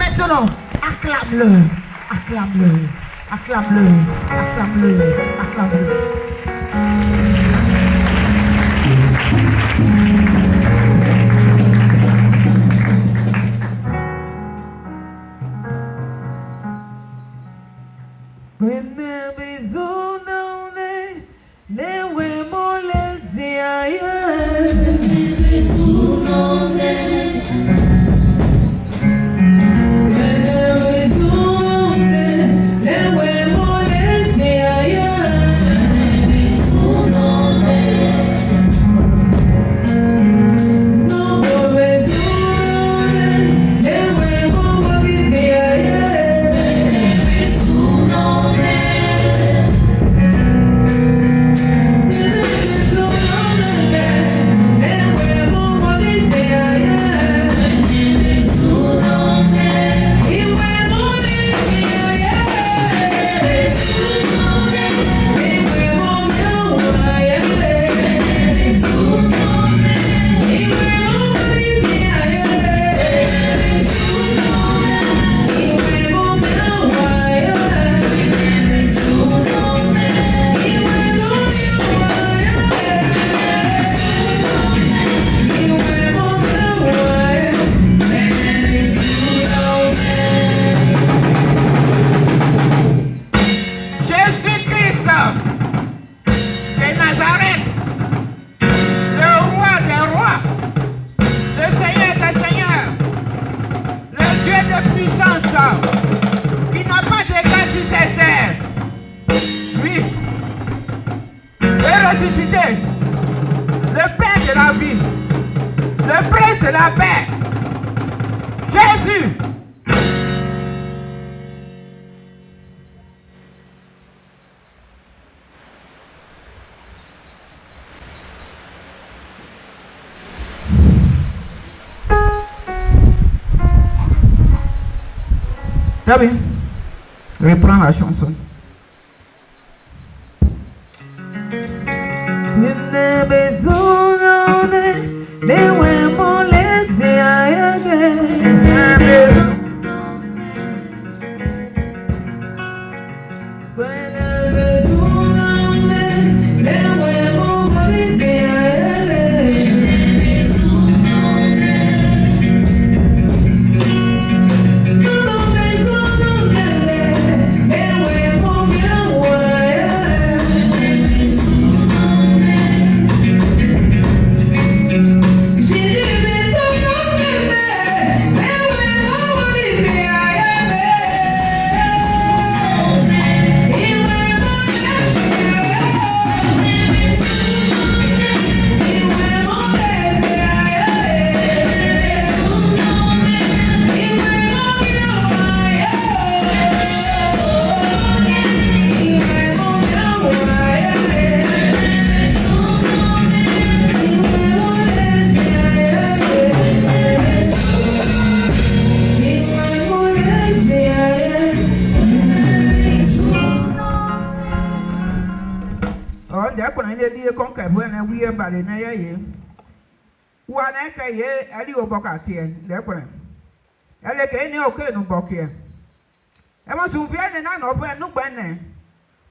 maintenant, acclame-le, acclame-le, acclame-le, acclame-le, acclame-le. David, reprends la chanson.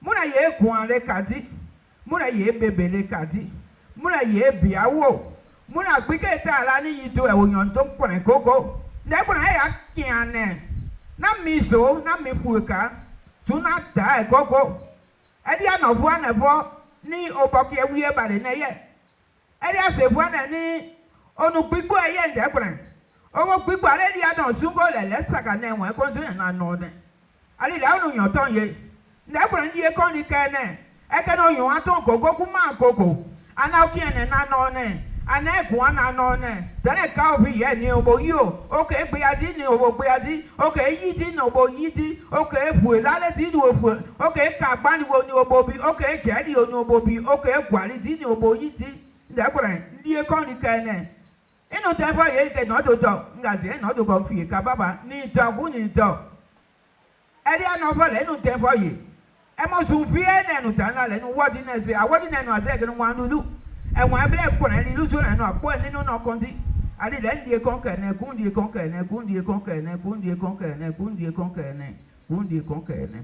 Muna ye kuanle kadi, muna ye bebele kadi, muna ye biawo, muna gbike ta ala ni yito e onyon to kone koko. Ne kuna ya kiane. Na miso, na mifuka, tuna ta e koko. Edi anofu anebo ni oboki ewiye bale na ye. Edi asefu ane ni onu gbigbo eye nde kuna. Owo gbigbo ale di adon sungo lele saka ne won ko nso na no ne. Ali la onu yon ton ye. Nebra ndiye koni kene ekeno yon aton gogo kuma gogo ana okiene na no ne ana egu ana no ne tele ka obi ye ni obo yo oke gbeadi ni obo gbeadi oke yidi ni obo yidi oke efu lale ti ni ofu oke ka gbani wo ni obo bi oke gedi oni obo bi oke gwali di ni obo yidi nebra ndiye koni kene ino tefo ye ke no dodo ngazi no do go fi ka baba ni dogu ni do eri ana fo le ino tefo ye emo sufie na no tana le no wodi na se awodi na no ase ke no wanu lu e won able ko na ni lu so na no apo ni no no konti Allez, l'endie conquéré, kundi conquéré, kundi conquéré, kundi conquéré, kundi conquéré, kundi conquéré.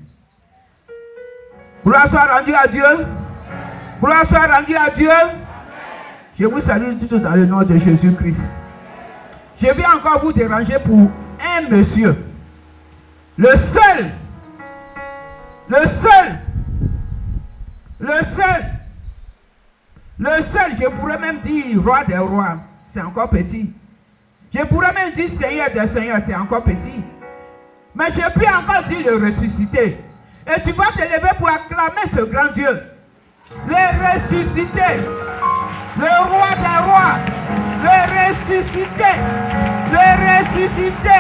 Gloire soit rendue à Dieu. Gloire soit rendue à Dieu. Je vous salue tout dans le nom de Jésus-Christ. Je viens encore vous déranger pour un monsieur. Le seul, je pourrais même dire roi des rois, c'est encore petit. Je pourrais même dire Seigneur des seigneurs, c'est encore petit. Mais je peux encore dire le ressuscité. Et tu vas te lever pour acclamer ce grand Dieu. Le ressuscité. Le roi des rois. Le ressuscité. Le ressuscité.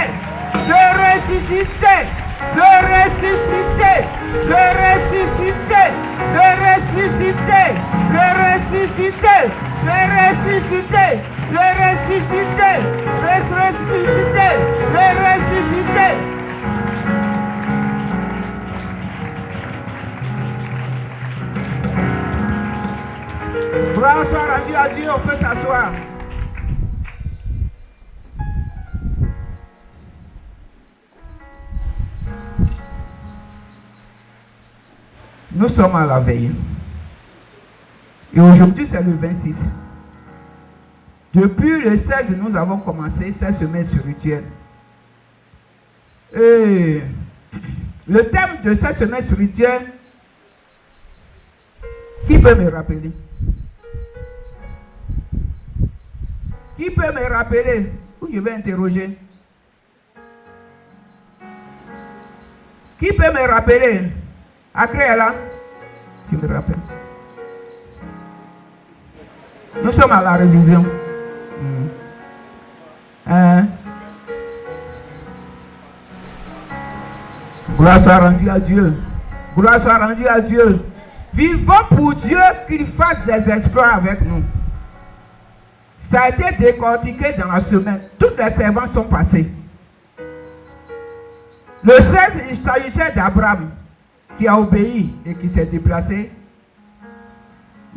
Le ressuscité. Le ressuscité. Le ressuscité. Le ressuscité. Le ressuscité. Le ressuscité. Le ressuscité. Le ressuscité. Le ressuscité. Gloire soit rendue à Dieu, on peut s'asseoir. Nous sommes à la veille. Et aujourd'hui, c'est le 26. Depuis le 16, nous avons commencé cette semaine spirituelle. Et le thème de cette semaine spirituelle, qui peut me rappeler? Qui peut me rappeler? Où je vais interroger? Qui peut me rappeler? Après là, tu me rappelles. Nous sommes à la révision. Gloire soit rendue à Dieu. Gloire soit rendue à Dieu. Vivons pour Dieu qu'il fasse des exploits avec nous. Ça a été décortiqué dans la semaine. Toutes les servants sont passés. Le 16, il s'agissait d'Abraham qui a obéi et qui s'est déplacé.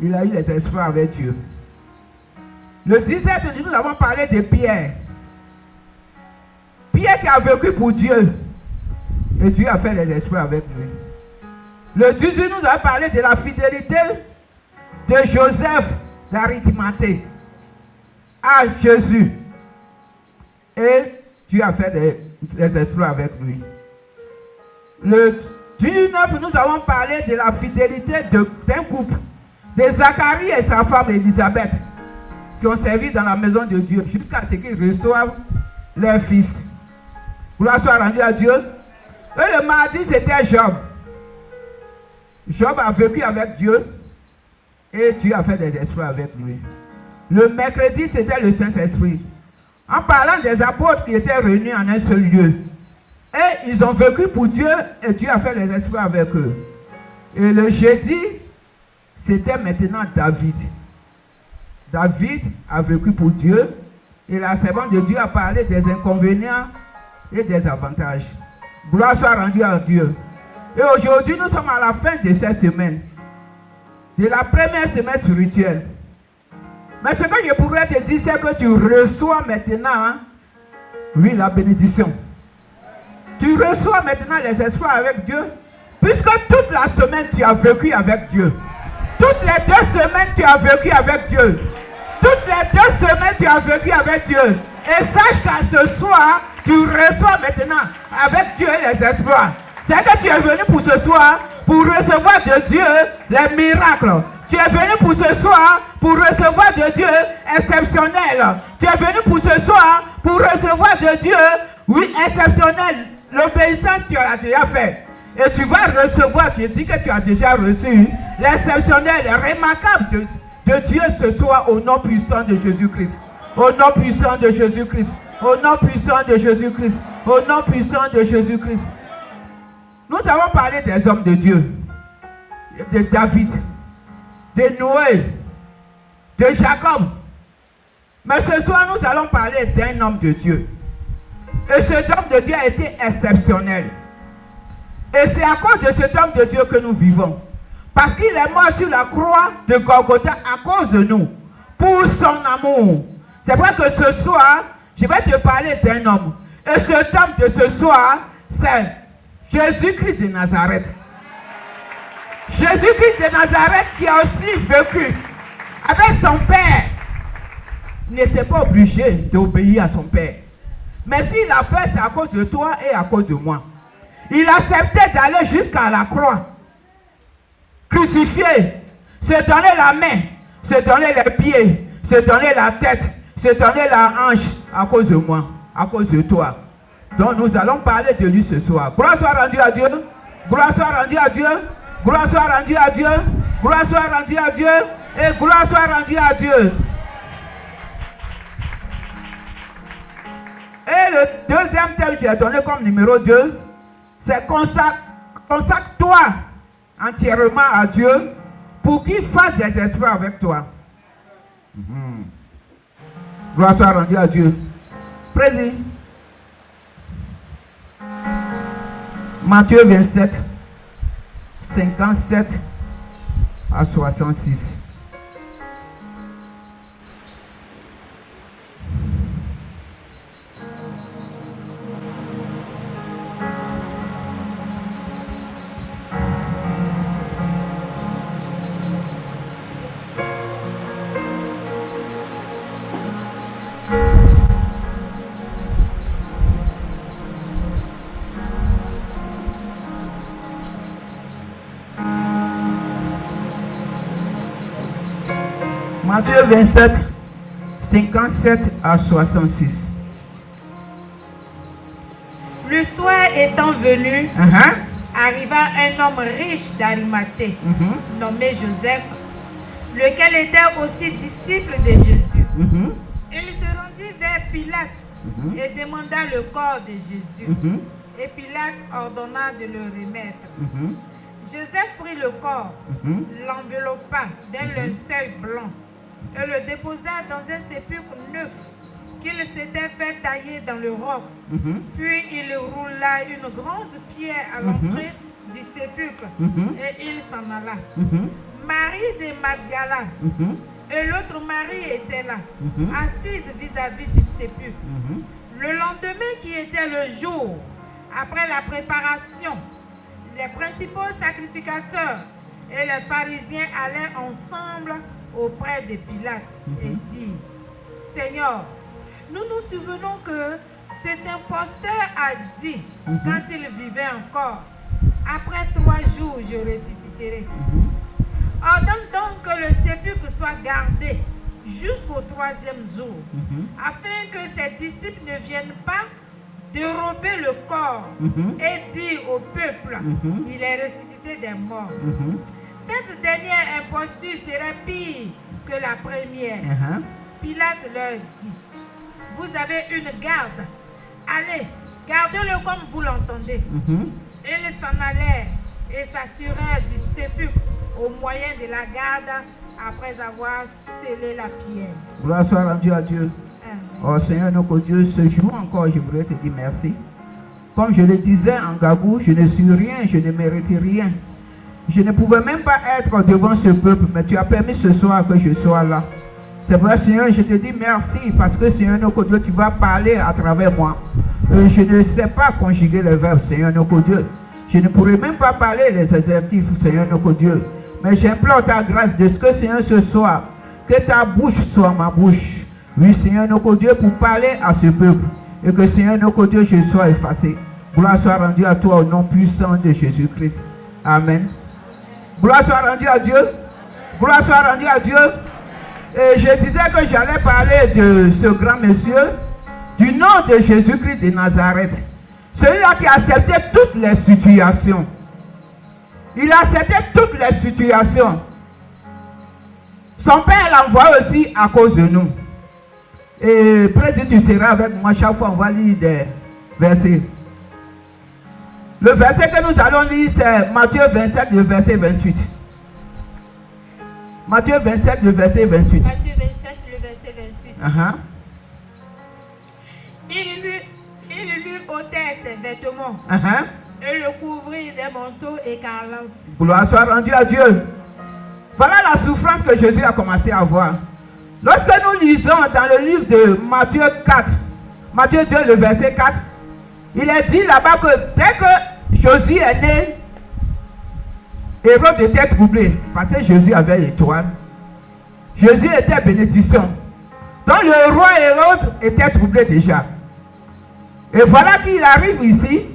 Il a eu des exploits avec Dieu. Le 17, nous avons parlé de Pierre. Pierre qui a vécu pour Dieu. Et Dieu a fait des exploits avec lui. Le 18, nous avons parlé de la fidélité de Joseph d'Arimathée à Jésus. Et Dieu a fait des exploits avec lui. Le 19, nous avons parlé de la fidélité d'un couple, de Zacharie et sa femme Élisabeth, qui ont servi dans la maison de Dieu jusqu'à ce qu'ils reçoivent leur fils. Gloire soit rendue à Dieu. Et le mardi, c'était Job. Job a vécu avec Dieu et Dieu a fait des exploits avec lui. Le mercredi, c'était le Saint-Esprit. En parlant des apôtres qui étaient réunis en un seul lieu. Et ils ont vécu pour Dieu et Dieu a fait des exploits avec eux. Et le jeudi, c'était maintenant David. David a vécu pour Dieu et la servante de Dieu a parlé des inconvénients et des avantages. Gloire soit rendue à Dieu. Et aujourd'hui, nous sommes à la fin de cette semaine. De la première semaine spirituelle. Mais ce que je pourrais te dire, c'est que tu reçois maintenant, oui, la bénédiction. Tu reçois maintenant les espoirs avec Dieu. Puisque toute la semaine, tu as vécu avec Dieu. Toutes les 2 semaines, tu as vécu avec Dieu. Toutes les 2 semaines, tu as vécu avec Dieu. Et sache qu'à ce soir, tu reçois maintenant avec Dieu les espoirs. C'est que tu es venu pour ce soir pour recevoir de Dieu les miracles. Tu es venu pour ce soir pour recevoir de Dieu exceptionnel. Tu es venu pour ce soir pour recevoir de Dieu, oui, exceptionnel. L'obéissance, tu l'as déjà fait. Et tu vas recevoir, je dis que tu as déjà reçu l'exceptionnel, remarquable de Dieu ce soir au nom puissant de Jésus-Christ. Au nom puissant de Jésus-Christ. Au nom puissant de Jésus-Christ. Au nom puissant de Jésus-Christ. Nous avons parlé des hommes de Dieu. De David. De Noé. De Jacob. Mais ce soir, nous allons parler d'un homme de Dieu. Et cet homme de Dieu a été exceptionnel. Et c'est à cause de cet homme de Dieu que nous vivons. Parce qu'il est mort sur la croix de Golgotha à cause de nous. Pour son amour. C'est vrai que ce soir, je vais te parler d'un homme. Et cet homme de ce soir, c'est Jésus-Christ de Nazareth. Jésus-Christ de Nazareth qui a aussi vécu avec son père. Il n'était pas obligé d'obéir à son père. Mais s'il a fait, c'est à cause de toi et à cause de moi. Il acceptait d'aller jusqu'à la croix. Crucifié, se donner la main, se donner les pieds, se donner la tête, se donner la hanche à cause de moi, à cause de toi. Donc nous allons parler de lui ce soir. Gloire soit rendue à Dieu. Gloire soit rendue à Dieu. Gloire soit rendue à Dieu. Gloire soit rendue à Dieu. Et gloire soit rendue à Dieu. Et le deuxième thème que j'ai donné comme numéro 2, c'est consacre-toi entièrement à Dieu pour qu'il fasse des exploits avec toi. Gloire soit rendue à Dieu. Président. Matthieu 27, 57 à 66. Matthieu 27, 57 à 66. Le soir étant venu, arriva un homme riche d'Arimathée, nommé Joseph, lequel était aussi disciple de Jésus. Il se rendit vers Pilate et demanda le corps de Jésus. Et Pilate ordonna de le remettre. Joseph prit le corps, l'enveloppa d'un linceul blanc et le déposa dans un sépulcre neuf qu'il s'était fait tailler dans le roc. Puis il roula une grande pierre à l'entrée du sépulcre et il s'en alla. Marie de Magdala et l'autre Marie étaient là, assises vis-à-vis du sépulcre. Le lendemain qui était le jour, après la préparation, les principaux sacrificateurs et les pharisiens allaient ensemble auprès de Pilate et dirent: Seigneur, nous nous souvenons que cet imposteur a dit, quand il vivait encore, après 3 jours je ressusciterai. Ordonne donc que le sépulcre soit gardé jusqu'au 3e jour, afin que ses disciples ne viennent pas dérober le corps et dire au peuple: il est ressuscité des morts. Cette dernière imposture serait pire que la première. Pilate leur dit: vous avez une garde, allez, gardez-le comme vous l'entendez. Ils s'en allèrent et s'assurèrent du sépulcre au moyen de la garde après avoir scellé la pierre. Gloire soit rendue à Dieu. Oh Seigneur notre Dieu, ce jour encore je voudrais te dire merci. Comme je le disais en Gabou, je ne suis rien, je ne mérite rien. Je ne pouvais même pas être devant ce peuple, mais tu as permis ce soir que je sois là. C'est vrai Seigneur, je te dis merci parce que Seigneur notre Dieu, tu vas parler à travers moi. Je ne sais pas conjuguer les verbes, Seigneur notre Dieu. Je ne pourrais même pas parler les adjectifs, Seigneur notre Dieu. Mais j'implore ta grâce de ce que Seigneur ce soir, que ta bouche soit ma bouche. Oui Seigneur notre Dieu, pour parler à ce peuple. Et que Seigneur notre Dieu, je sois effacé. Gloire soit rendue à toi au nom puissant de Jésus-Christ. Amen. Gloire soit rendue à Dieu. Gloire soit rendue à Dieu. Et je disais que j'allais parler de ce grand monsieur, du nom de Jésus-Christ de Nazareth. Celui-là qui a accepté toutes les situations. Il a accepté toutes les situations. Son père l'envoie aussi à cause de nous. Et président, tu seras avec moi chaque fois, on va lire des versets. Le verset que nous allons lire, c'est Matthieu 27, le verset 28. Matthieu 27, le verset 28. Matthieu 27, le verset 28. Il lui ôtait ses vêtements et le couvrit des manteaux écarlates. Gloire soit rendue à Dieu. Voilà la souffrance que Jésus a commencé à avoir. Lorsque nous lisons dans le livre de Matthieu 4, Matthieu 2, le verset 4, il est dit là-bas que dès que Jésus est né, Hérode était troublé parce que Jésus avait l'étoile. Jésus était bénédiction. Donc le roi Hérode était troublé déjà. Et voilà qu'il arrive ici,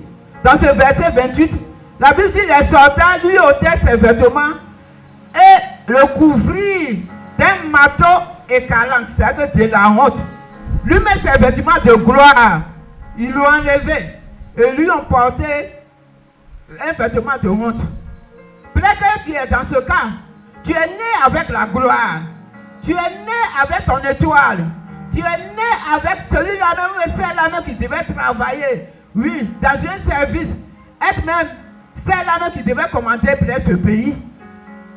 dans ce verset 28, la Bible dit les soldats lui ôtaient ses vêtements et le couvrirent d'un manteau écalant, c'est-à-dire de la honte. Lui met ses vêtements de gloire, ils l'ont enlevé et lui ont porté un vêtement de honte. Peut-être que tu es dans ce cas, tu es né avec la gloire, tu es né avec ton étoile, tu es né avec celui-là même, celle-là même qui devait travailler, oui, dans un service, être même celle-là même qui devait commander peut-être ce pays.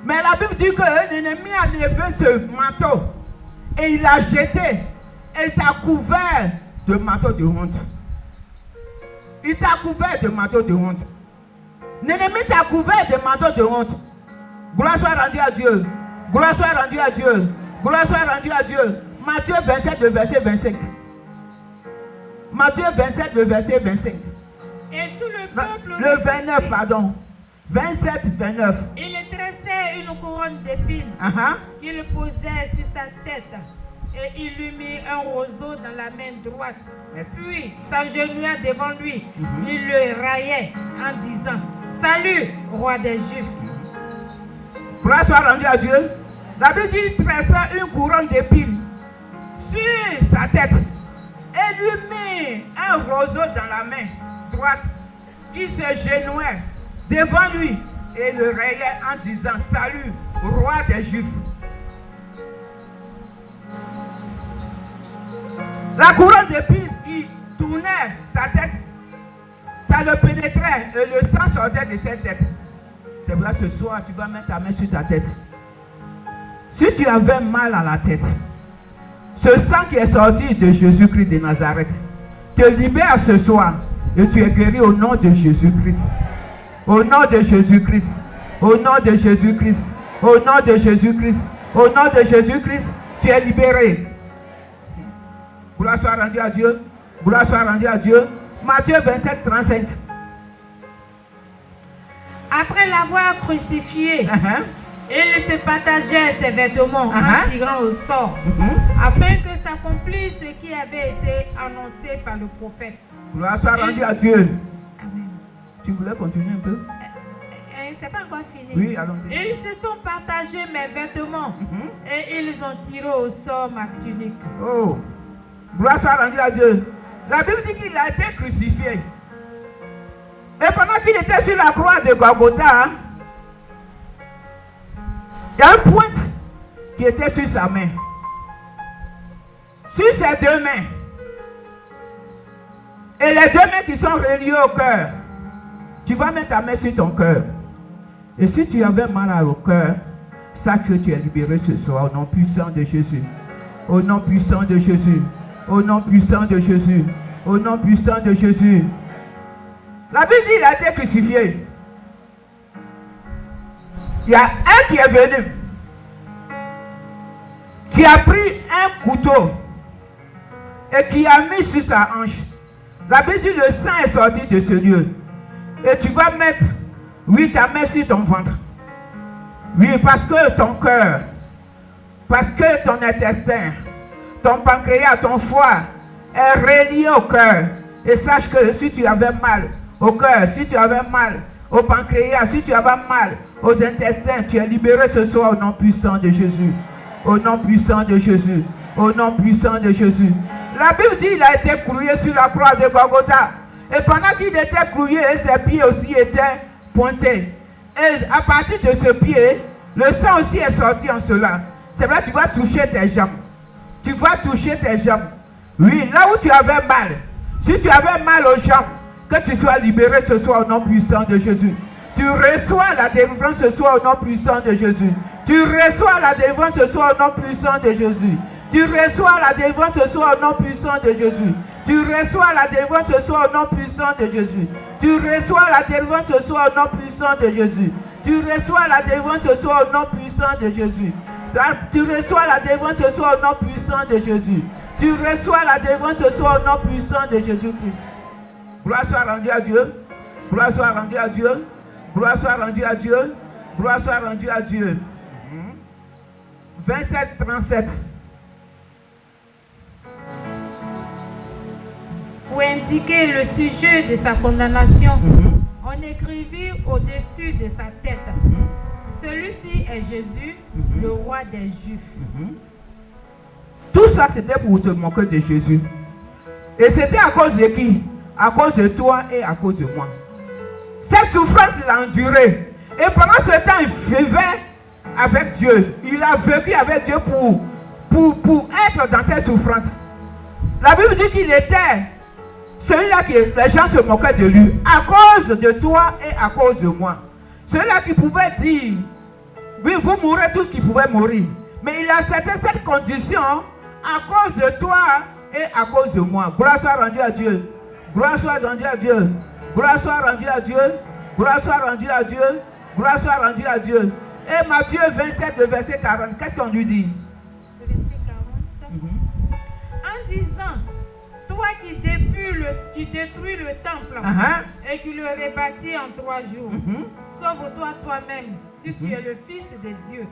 Mais la Bible dit que l'ennemi a enlevé ce manteau et il l'a jeté et il t'a couvert de manteau de honte. Il t'a couvert de manteau de honte. L'ennemi t'a couvert de manteau de honte. Gloire soit rendue à Dieu. Gloire soit rendue à Dieu. Gloire soit rendue à Dieu. Matthieu 27, le verset 25. Matthieu 27, le verset 25. Et tout le peuple... Le 29, pardon. 27, 29. Il tressait une couronne d'épines qu'il posait sur sa tête. Et il lui mit un roseau dans la main droite. Puis, s'agenouillant devant lui, il le raillait en disant: Salut, roi des Juifs. Gloire soit rendue à Dieu. La Bible dit qu'il tressait une couronne d'épines sur sa tête et lui mit un roseau dans la main droite qui se genouillait devant lui et le rayait en disant: Salut, roi des Juifs. La couronne d'épines qui tournait sa tête, ça le pénétrait et le sang sortait de cette tête. C'est vrai, ce soir, tu vas mettre ta main sur ta tête. Si tu avais mal à la tête, ce sang qui est sorti de Jésus-Christ de Nazareth te libère ce soir et tu es guéri au nom de Jésus-Christ. Au nom de Jésus-Christ. Au nom de Jésus-Christ. Au nom de Jésus-Christ. Au nom de Jésus-Christ, tu es libéré. Gloire soit rendue à Dieu. Gloire soit rendue à Dieu. Matthieu 27, 35. Après l'avoir crucifié, il se partageait ses vêtements en tirant au sort, afin que s'accomplisse ce qui avait été annoncé par le prophète. Gloire soit rendue à Dieu. Amen. Tu voulais continuer un peu? C'est pas encore fini. Oui, allons-y. Ils se sont partagés mes vêtements et ils ont tiré au sort ma tunique. Oh, gloire soit rendue à Dieu. La Bible dit qu'il a été crucifié. Et pendant qu'il était sur la croix de Golgotha, il y a un point qui était sur sa main. Sur ses deux mains. Et les deux mains qui sont reliées au cœur. Tu vas mettre ta main sur ton cœur. Et si tu avais mal au cœur, sache que tu es libéré ce soir au nom puissant de Jésus. Au nom puissant de Jésus. Au nom puissant de Jésus. Au nom puissant de Jésus. La Bible dit qu'il a été crucifié. Il y a un qui est venu, qui a pris un couteau et qui a mis sur sa hanche. La Bible dit que le sang est sorti de ce lieu. Et tu vas mettre, oui, ta main sur ton ventre. Oui, parce que ton cœur, parce que ton intestin, ton pancréas, ton foie est relié au cœur. Et sache que si tu avais mal au cœur, si tu avais mal au pancréas, si tu avais mal aux intestins, tu es libéré ce soir au nom puissant de Jésus. Au nom puissant de Jésus. Au nom puissant de Jésus. La Bible dit qu'il a été cloué sur la croix de Golgotha. Et pendant qu'il était cloué, ses pieds aussi étaient pointés. Et à partir de ce pied, le sang aussi est sorti en cela. C'est vrai, tu vas toucher tes jambes. Tu vas toucher tes jambes. Oui, là où tu avais mal. Si tu avais mal aux jambes, que tu sois libéré ce soir au nom puissant de Jésus. Tu reçois la délivrance ce soir au nom puissant de Jésus. Tu reçois la délivrance ce soir au nom puissant de Jésus. Tu reçois la délivrance ce soir au nom puissant de Jésus. Tu reçois la délivrance ce soir au nom puissant de Jésus. Tu reçois la délivrance ce soir au nom puissant de Jésus. Tu reçois la délivrance ce soir au nom puissant de Jésus. Tu reçois la délivrance ce soir au nom puissant de Jésus. Tu reçois la délivrance ce soir au nom puissant de Jésus-Christ. Gloire soit rendue à Dieu. Gloire soit rendue à Dieu. Gloire soit rendue à Dieu. Gloire soit rendue à Dieu. 27, 37. Pour indiquer le sujet de sa condamnation, on écrivit au-dessus de sa tête: celui-ci est Jésus, le roi des Juifs. Tout ça, c'était pour te moquer de Jésus. Et c'était à cause de qui? À cause de toi et à cause de moi. Cette souffrance, il a enduré. Et pendant ce temps, il vivait avec Dieu. Il a vécu avec Dieu pour être dans cette souffrance. La Bible dit qu'il était celui-là que les gens se moquaient de lui. À cause de toi et à cause de moi. Celui-là qui pouvait dire, oui, vous mourrez tous qui pouvaient mourir. Mais il a accepté cette condition à cause de toi et à cause de moi. Gloire soit rendue à Dieu. Gloire soit rendue à Dieu. Gloire soit rendue à Dieu. Gloire soit rendue à Dieu. Gloire soit rendue à Dieu. Et Matthieu 27, le verset 40, qu'est-ce qu'on lui dit? Le verset 40. En disant, toi qui détruis le temple et qui le rebâtis en 3 jours, sauve-toi toi-même si tu es le Fils de Dieu.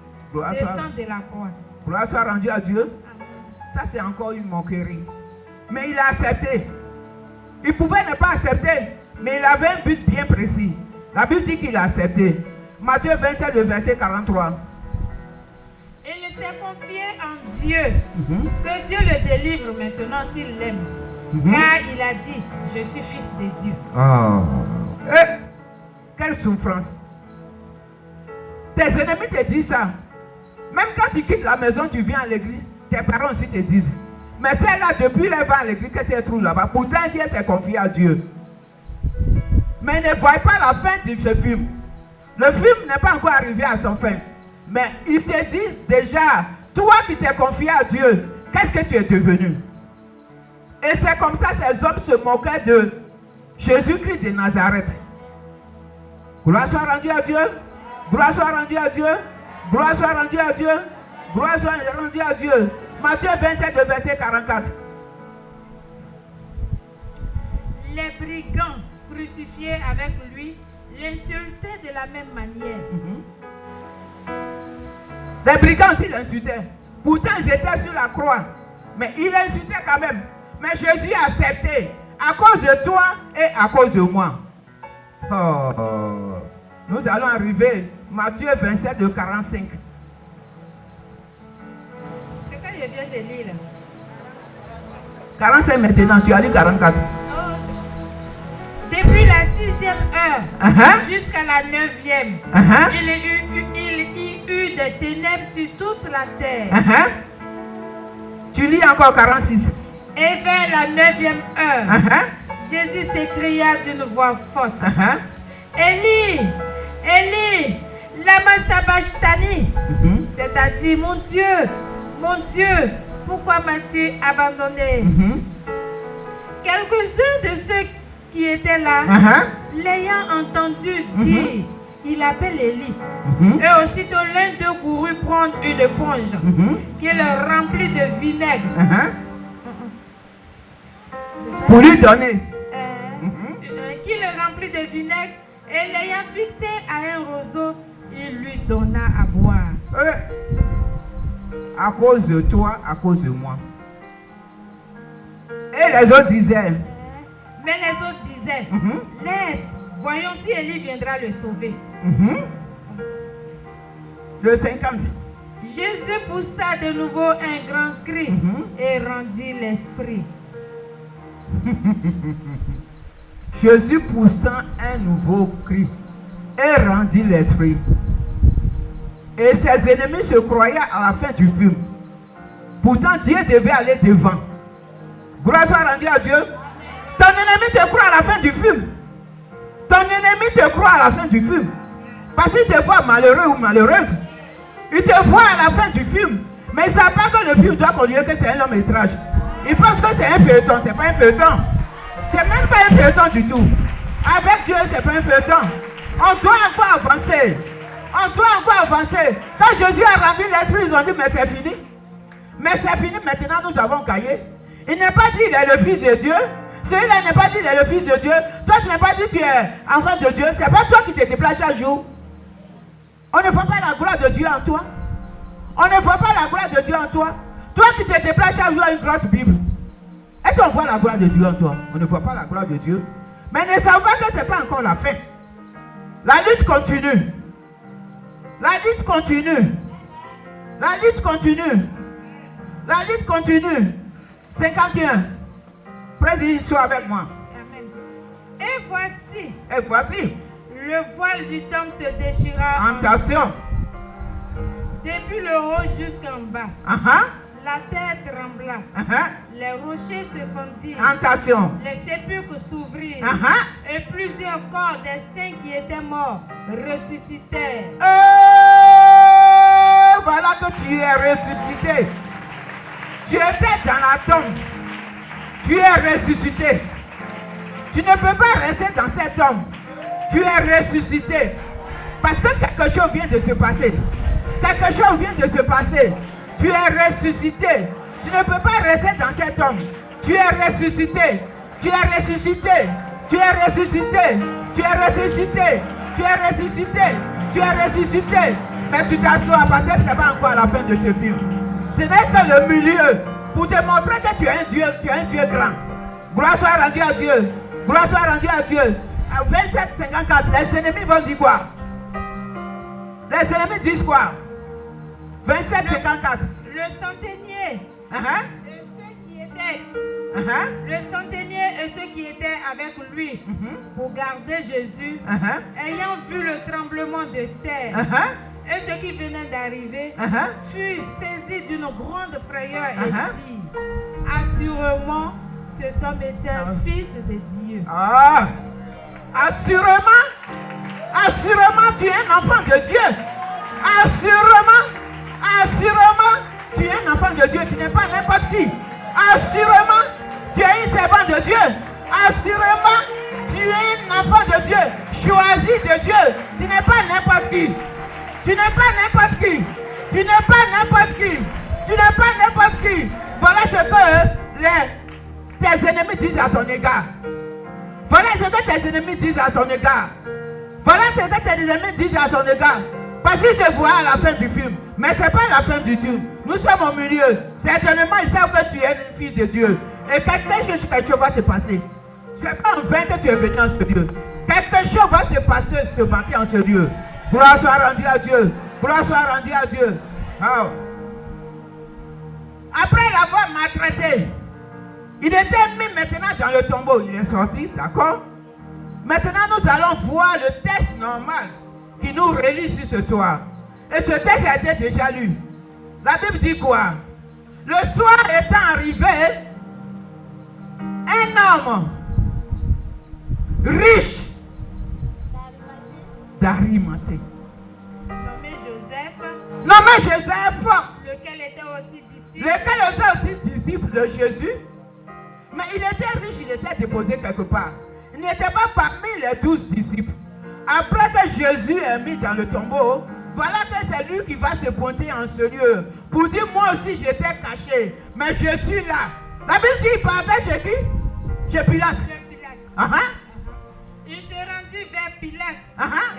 Descends de la croix. Gloire soit rendue à Dieu. Ça, c'est encore une moquerie. Mais il a accepté. Il pouvait ne pas accepter, mais il avait un but bien précis. La Bible dit qu'il a accepté. Matthieu 27, le verset 43. Il s'est confié en Dieu, que Dieu le délivre maintenant s'il l'aime. Car il a dit, je suis fils de Dieu. Quelle souffrance. Tes ennemis te disent ça. Même quand tu quittes la maison, tu viens à l'église, tes parents aussi te disent. Mais celle-là, depuis elle va à l'église, qu'est-ce qu'elle trouve là-bas? Pourtant, Dieu s'est confié à Dieu. Mais ne voyez pas la fin de ce film. Le film n'est pas encore arrivé à son fin. Mais ils te disent déjà, toi qui t'es confié à Dieu, qu'est-ce que tu es devenu? Et c'est comme ça que ces hommes se moquaient de Jésus-Christ de Nazareth. Gloire soit rendue à Dieu. Gloire soit rendue à Dieu. Gloire soit rendue à Dieu. Gloire soit rendue à Dieu. Matthieu 27, verset 44. Les brigands crucifiés avec lui l'insultaient de la même manière. Les brigands aussi l'insultaient. Pourtant, ils étaient sur la croix. Mais ils l'insultaient quand même. Mais Jésus a accepté. À cause de toi et à cause de moi. Nous allons arriver. Matthieu 27, 45. C'est ça que je viens de lire. 45 maintenant, tu as dit 44. Depuis la 6e heure jusqu'à la 9e, il y eut des ténèbres sur toute la terre. Tu lis encore 46. Et vers la 9e heure, Jésus s'écria d'une voix forte: Élie, Élie, lama sabachthani. C'est-à-dire, mon Dieu, pourquoi m'as-tu abandonné? Quelques-uns de ceux qui étaient là, l'ayant entendu dire, il appelle Élie. Et aussitôt l'un d'eux courut prendre une éponge qu'il remplit de vinaigre. Pour lui donner. Qu'il remplit de vinaigre et l'ayant fixé à un roseau, il lui donna à boire. À cause de toi, à cause de moi. Et les autres disaient. Mais les autres disaient, laisse, voyons si Élie viendra le sauver. Le 50. Jésus poussa de nouveau un grand cri et rendit l'esprit. Jésus poussa un nouveau cri et rendit l'esprit. Et ses ennemis se croyaient à la fin du film. Pourtant, Dieu devait aller devant. Gloire soit rendue à Dieu. Ton ennemi te croit à la fin du film. Ton ennemi te croit à la fin du film. Parce qu'il te voit malheureux ou malheureuse. Il te voit à la fin du film. Mais il ne savent pas que le film doit continuer, que c'est un long métrage. Il pense que c'est un feuilleton. Ce n'est pas un feuilleton. C'est même pas un feuilleton du tout. Avec Dieu, ce n'est pas un feuilleton. On doit encore avancer. On doit encore avancer. Quand Jésus a rendu l'esprit, ils ont dit, mais c'est fini. Mais c'est fini, maintenant nous avons gagné. Il n'est pas dit qu'il est le fils de Dieu. Celui-là n'est pas dit qu'il est le fils de Dieu. Toi, tu n'es pas dit que tu es enfant de Dieu. C'est pas toi qui te déplaces chaque jour. On ne voit pas la gloire de Dieu en toi. On ne voit pas la gloire de Dieu en toi. Toi qui te déplaces chaque jour à une grosse Bible. Est-ce qu'on voit la gloire de Dieu en toi? On ne voit pas la gloire de Dieu. Mais ne savons pas que ce n'est pas encore la fin. La lutte continue. La lutte continue. La lutte continue. La lutte continue. 51. Président, sois avec moi. Amen. Et voici. Et voici. Le voile du temple se déchira. Attention. Depuis le haut jusqu'en bas. La terre trembla. Les rochers se fondirent. Attention. Les sépulcres s'ouvrirent. Et plusieurs corps des saints qui étaient morts ressuscitèrent. Voilà que tu es ressuscité. Tu étais dans la tombe. Tu es ressuscité. Tu ne peux pas rester dans cette tombe. Tu es ressuscité. Parce que quelque chose vient de se passer. Quelque chose vient de se passer. Tu es ressuscité. Tu ne peux pas rester dans cette tombe. Tu es ressuscité. Tu es ressuscité. Tu es ressuscité. Tu es ressuscité. Tu es ressuscité. Tu es ressuscité. Mais tu t'assois parce que ce n'est pas encore à la fin de ce film. Ce n'est que le milieu pour te montrer que tu es un Dieu grand. Gloire soit rendue à Dieu. Gloire soit rendue à Dieu. À 27-54, les ennemis vont dire quoi? Les ennemis disent quoi? 27-54. Le centenier. Et ceux qui étaient. Le centenier et ceux qui étaient avec lui pour garder Jésus, ayant vu le tremblement de terre et ce qui venait d'arriver, furent saisis d'une grande frayeur et dirent, assurément, cet homme était un fils de Dieu. Assurément, tu es un enfant de Dieu. Assurément, tu es un enfant de Dieu. Tu n'es pas n'importe qui. Assurément, tu es une servante de Dieu. Assurément, tu es un enfant de Dieu. Choisi de Dieu. Tu n'es pas n'importe qui. Tu n'es pas n'importe qui. Tu n'es pas n'importe qui. Tu n'es pas n'importe qui. Voilà ce que tes ennemis disent à ton égard. Voilà ce que tes ennemis disent à ton égard. Voilà ce que tes ennemis disent à ton égard. Parce qu'ils se voient à la fin du film. Mais ce n'est pas la fin du film. Nous sommes au milieu. Certainement, ils savent que tu es une fille de Dieu. Et quelque chose va se passer. Ce n'est pas en vain que tu es venu en ce lieu. Quelque chose va se passer ce matin en ce lieu. Gloire soit rendue à Dieu. Gloire soit rendue à Dieu. Oh. Après l'avoir maltraité, il était mis maintenant dans le tombeau. Il est sorti, d'accord? Maintenant, nous allons voir le texte normal qui nous relie sur ce soir. Et ce texte a été déjà lu. La Bible dit quoi? Le soir étant arrivé, un homme riche d'Arimathée, nommé Joseph, lequel était aussi disciple de Jésus. Mais il était riche, il était déposé quelque part. Il n'était pas parmi les 12 disciples. Après que Jésus est mis dans le tombeau, voilà que c'est lui qui va se pointer en ce lieu pour dire, moi aussi j'étais caché, mais je suis là. La Bible dit, il partait chez qui? Chez Pilate. Il se rendit vers Pilate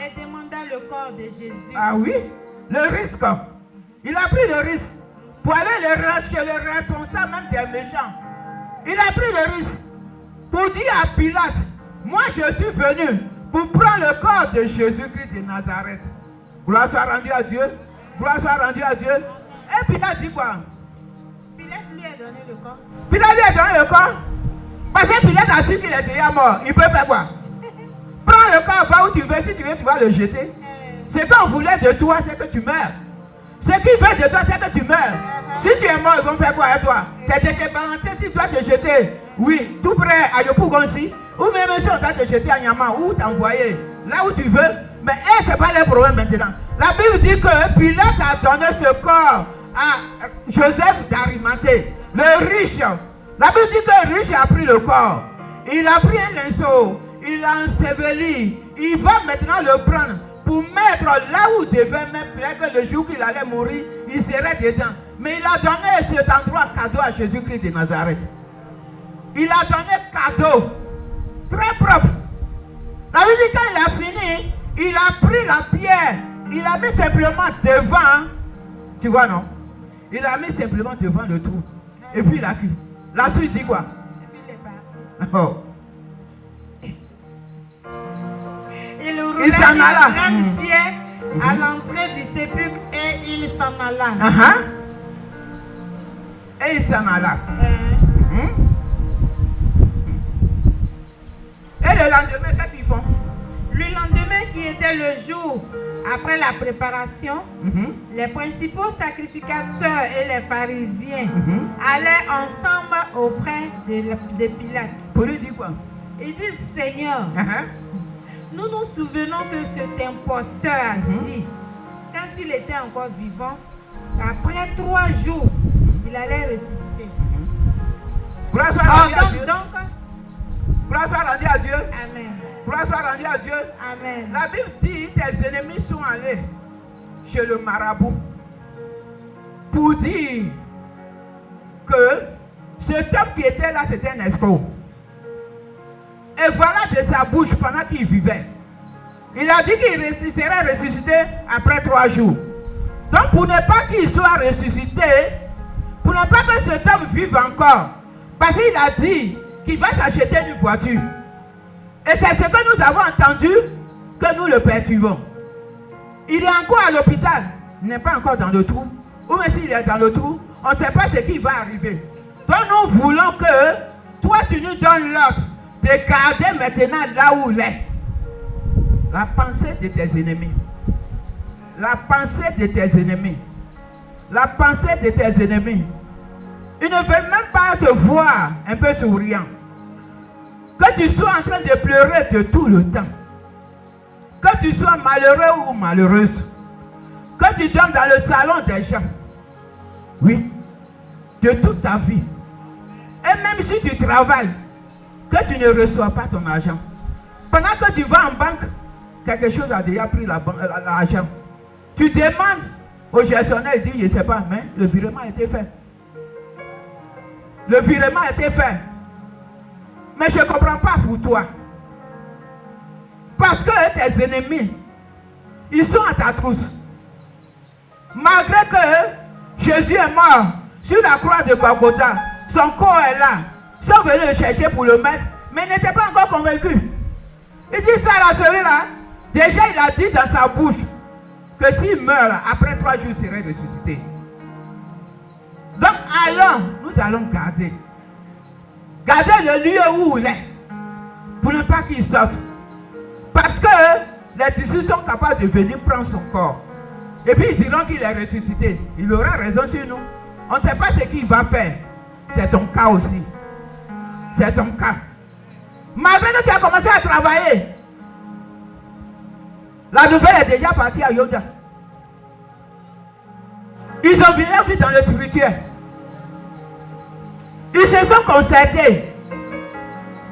et demanda le corps de Jésus. Ah oui, le risque. Il a pris le risque pour aller chez le responsable même des méchants. Il a pris le risque pour dire à Pilate, moi je suis venu pour prendre le corps de Jésus-Christ de Nazareth. Gloire soit rendue à Dieu. Gloire soit rendue à Dieu. Et Pilate dit quoi? Pilate lui a donné le corps. Pilate lui a donné le corps. Parce que Pilate a su qu'il est déjà mort. Il peut faire quoi? Prends le corps, va où tu veux. Si tu veux, tu vas le jeter. Ce qu'on voulait de toi, c'est que tu meurs. Ce qu'ils veulent de toi, c'est que tu meurs. Si tu es mort, ils vont faire quoi avec toi? C'est de te balancer si tu dois te jeter. Oui, tout près à Yopougonsi. Ou même si on doit te jeter à Niama, ou t'envoyer là où tu veux. Mais ce n'est pas le problème maintenant. La Bible dit que Pilate a donné ce corps à Joseph d'Arimathée, le riche. La Bible dit que le riche a pris le corps. Il a pris un linceau, il l'a enseveli. Il va maintenant le prendre pour mettre là où il devait mettre, que le jour qu'il allait mourir, il serait dedans. Mais il a donné cet endroit cadeau à Jésus-Christ de Nazareth. Il a donné cadeau, très propre. La vie dit quand il a fini, il a pris la pierre, il a mis simplement devant, tu vois non? Il a mis simplement devant le trou. Et puis il a cru. La suite dit quoi? Et puis il est parti. Oh. Il roulait une grande pierre à l'entrée du sépulcre et il s'en alla. Et il s'en alla. Et le lendemain, qu'est-ce qu'ils font? Le lendemain, qui était le jour après la préparation, les principaux sacrificateurs et les pharisiens allaient ensemble auprès de Pilate. Pour lui dire quoi? Ils disent, Seigneur, nous nous souvenons que cet imposteur a dit, quand il était encore vivant, qu'après 3 jours, il allait ressusciter. Gloire soit rendue à Dieu. Gloire soit rendue à Dieu. Amen. Gloire soit rendue à Dieu. Amen. La Bible dit que tes ennemis sont allés chez le marabout pour dire que cet homme qui était là, c'était un escroc. Et voilà de sa bouche pendant qu'il vivait. Il a dit qu'il serait ressuscité après 3 jours. Donc pour ne pas qu'il soit ressuscité, pour ne pas que cet homme vive encore, parce qu'il a dit qu'il va s'acheter une voiture. Et c'est ce que nous avons entendu que nous le perturbons. Il est encore à l'hôpital, il n'est pas encore dans le trou. Ou même s'il est dans le trou, on ne sait pas ce qui va arriver. Donc nous voulons que toi tu nous donnes l'ordre de garder maintenant là où il est. La pensée de tes ennemis. La pensée de tes ennemis. La pensée de tes ennemis. Ils ne veulent même pas te voir un peu souriant. Que tu sois en train de pleurer de tout le temps. Que tu sois malheureux ou malheureuse. Que tu dormes dans le salon des gens. Oui. De toute ta vie. Et même si tu travailles, que tu ne reçois pas ton argent. Pendant que tu vas en banque, quelque chose a déjà pris l'argent. Tu demandes au gestionnaire, il dit, je ne sais pas, mais le virement a été fait. Le virement a été fait. Mais je ne comprends pas pour toi. Parce que tes ennemis, ils sont à ta trousse. Malgré que Jésus est mort sur la croix de Golgotha, son corps est là. Ils sont venus le chercher pour le mettre, mais ils n'étaient pas encore convaincus. Il dit ça à celui-là. Déjà, il a dit dans sa bouche que s'il meurt, après 3 jours, il serait ressuscité. Donc, nous allons garder. Garder le lieu où il est. Pour ne pas qu'il sorte. Parce que les disciples sont capables de venir prendre son corps. Et puis ils diront qu'il est ressuscité. Il aura raison sur nous. On ne sait pas ce qu'il va faire. C'est ton cas aussi. C'est ton cas. Malgré que tu as commencé à travailler, la nouvelle est déjà partie à Yoda. Ils ont bien vu dans le spirituel. Ils se sont concertés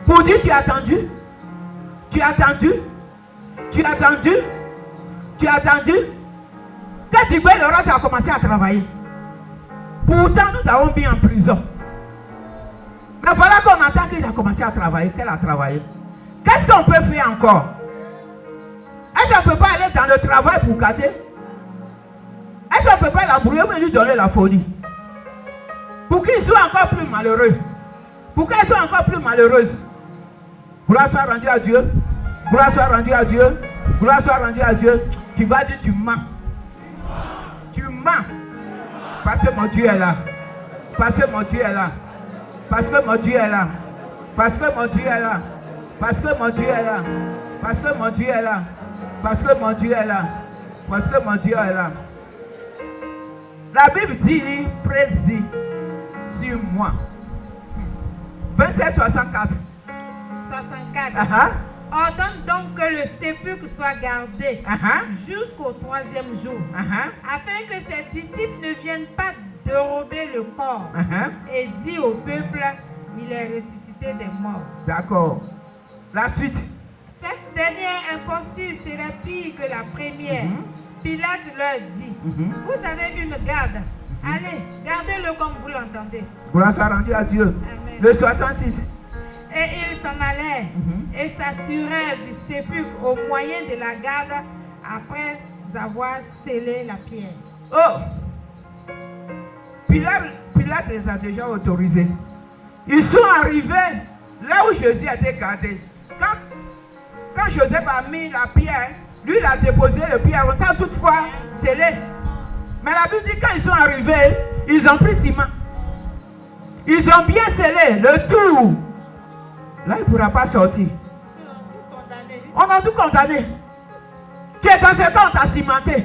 pour dire, tu as attendu, tu as attendu, tu as attendu, tu as attendu. Quand tu vois Laurent, tu as commencé à travailler. Pourtant, nous avons mis en prison. Mais voilà qu'on entend qu'il a commencé à travailler, qu'elle a travaillé. Qu'est-ce qu'on peut faire encore? Est-ce qu'on ne peut pas aller dans le travail pour garder? Est-ce qu'on ne peut pas l'embrouiller ou lui donner la folie? Pour qu'il soit encore plus malheureux. Pour qu'elle soit encore plus malheureuse. Gloire soit rendue à Dieu. Gloire soit rendue à Dieu. Gloire soit rendue à Dieu. Tu vas dire tu mens. Tu mens. Parce que mon Dieu est là. Parce que mon Dieu est là. Parce que mon Dieu est là. Parce que mon Dieu est là. Parce que mon Dieu est là. Parce que mon Dieu est là. Parce que mon Dieu est là. Parce que mon Dieu est là. La Bible dit, précis sur moi. 27, 64. 64. Ordonne donc que le sépulcre soit gardé jusqu'au 3e jour, afin que ses disciples ne viennent pas dérober le corps. Et dit au peuple, il est ressuscité des morts. D'accord. La suite. 7. dernière imposture serait pire que la première. Pilate leur dit, vous avez une garde. Allez, gardez-le comme vous l'entendez. Gloire soit rendue à Dieu. Amen. Le 66. Et ils s'en allèrent et s'assurèrent du sépulcre au moyen de la garde après avoir scellé la pierre. Oh! Pilate les a déjà autorisés. Ils sont arrivés là où Jésus a été gardé. Quand Joseph a mis la pierre, lui il a déposé le pierre, sans toutefois scellé. Mais la Bible dit quand ils sont arrivés, ils ont pris ciment. Ils ont bien scellé le tout. Là, il ne pourra pas sortir. On a tout condamné. Tu es dans ce temps, on t'a cimenté.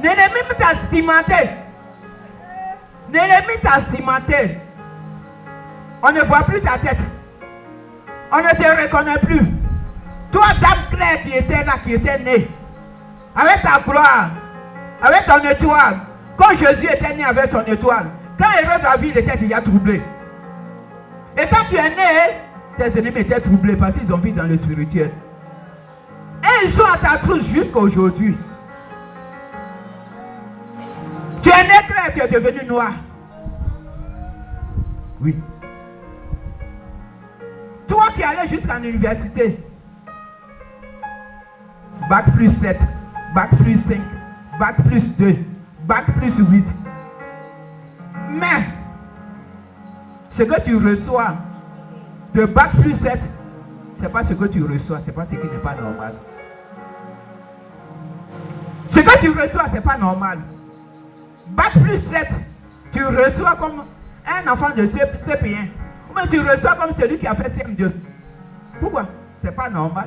L'ennemi t'a cimenté. L'ennemi t'a cimenté. On ne voit plus ta tête. On ne te reconnaît plus. Toi, dame Claire qui était là, qui était née, avec ta gloire, avec ton étoile. Quand Jésus était né avec son étoile, quand Hérode a vu, il était déjà troublé. Et quand tu es né, tes ennemis étaient troublés parce qu'ils ont vu dans le spirituel. Et ils sont à ta trousse jusqu'à aujourd'hui. Tu es né clair, tu es devenu noir. Oui. Toi qui allais jusqu'à l'université, bac plus 7, bac plus 5, bac plus 2, bac plus 8. Mais, ce que tu reçois de bac plus 7, ce n'est pas ce que tu reçois, ce n'est pas ce qui n'est pas normal. Ce que tu reçois, ce n'est pas normal. Bac plus 7, tu reçois comme un enfant de CP1. Mais tu reçois comme celui qui a fait CM2. Pourquoi? Ce n'est pas normal.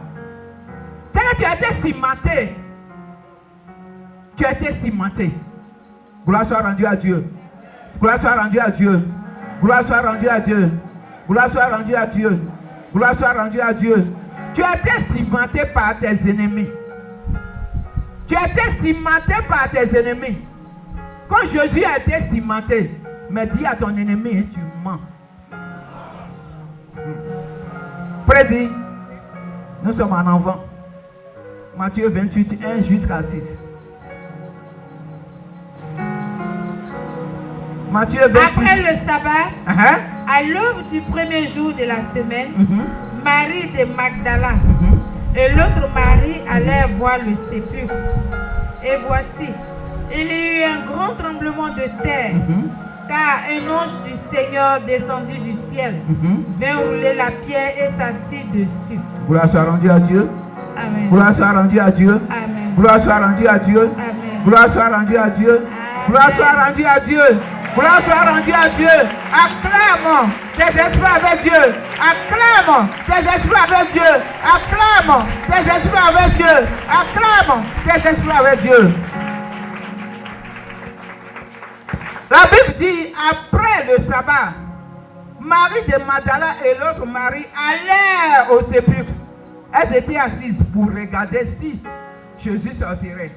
C'est que tu as été cimenté. Tu as été cimenté. Gloire soit rendue à Dieu. Gloire soit rendue à Dieu. Gloire soit rendue à Dieu. Gloire soit rendue à Dieu. Gloire soit rendue à Dieu. Tu as été cimenté par tes ennemis. Tu as été cimenté par tes ennemis. Quand Jésus a été cimenté, mais dis à ton ennemi, tu mens. Président, nous sommes en avant. Matthieu 28, 1 jusqu'à 6. Matthieu 28. Après le sabbat, à l'aube du premier jour de la semaine, Marie de Magdala et l'autre Marie allèrent voir le sépulcre. Et voici, il y eut un grand tremblement de terre, car un ange du Seigneur descendu du ciel vint rouler la pierre et s'assit dessus. Gloire soit rendue à Dieu. Amen. Gloire soit rendue à Dieu. Amen. Gloire soit rendue à Dieu. Amen. Gloire soit rendue à Dieu. Gloire soit rendue à Dieu. Gloire soit rendue à Dieu. Acclame tes esprits avec Dieu. Acclame tes esprits avec Dieu. Acclame tes esprits avec Dieu. Acclame tes esprits avec Dieu. La Bible dit, après le sabbat, Marie de Magdala et l'autre Marie allèrent au sépulcre. Elles étaient assises pour regarder si Jésus sortirait.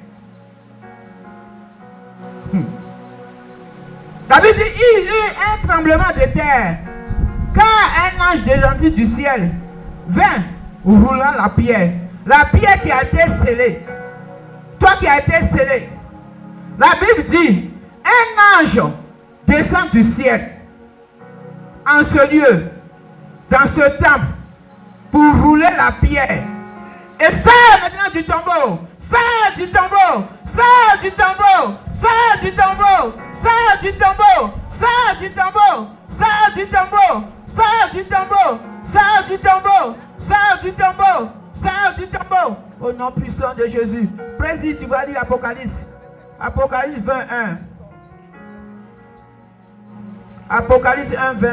La Bible dit, il y eut un tremblement de terre, car un ange descendu du ciel vint roulant la pierre qui a été scellée. Toi qui as été scellé. La Bible dit, un ange descend du ciel en ce lieu, dans ce temple, pour rouler la pierre. Et sort maintenant du tombeau. Sort du tombeau. Sort du tombeau. Sort du tombeau. Sort du tombeau. Sort du tombeau. Sort du tombeau. Sort du tombeau. Sort du tombeau. Sort du tombeau. Sort du tombeau. Au nom puissant de Jésus. Président, tu vas lire Apocalypse. Apocalypse 21. Apocalypse 1, 20.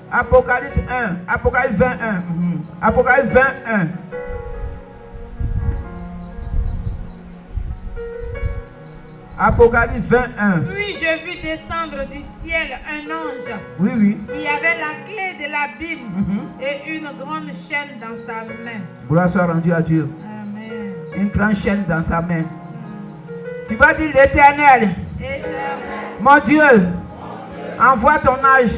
Apocalypse 1. Apocalypse 21. Apocalypse 21. Apocalypse 21. Puis je vis descendre du ciel un ange. Oui, oui. Qui avait la clé de l'abîme et une grande chaîne dans sa main. Gloire soit rendue à Dieu. Amen. Une grande chaîne dans sa main. Tu vas dire l'Éternel. Mon Dieu, envoie ton ange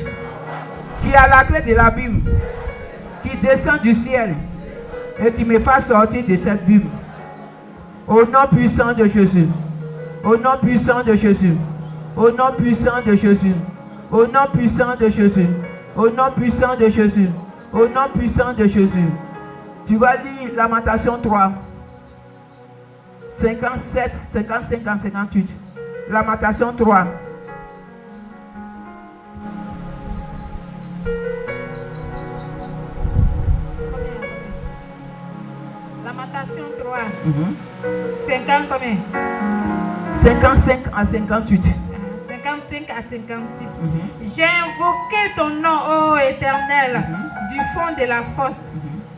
qui a la clé de l'abîme, qui descend du ciel et qui me fasse sortir de cette bulle. Au nom puissant de Jésus. Au nom puissant de Jésus. Au nom puissant de Jésus. Au nom puissant de Jésus. Au nom puissant de Jésus. Au nom puissant de Jésus. Tu vas lire Lamentation 3. 57, 55 à 58. Lamentation 3. Lamentation 3. 50 combien? 55 à 58. 55 à 58. J'ai invoqué ton nom, ô Éternel, du fond de la fosse.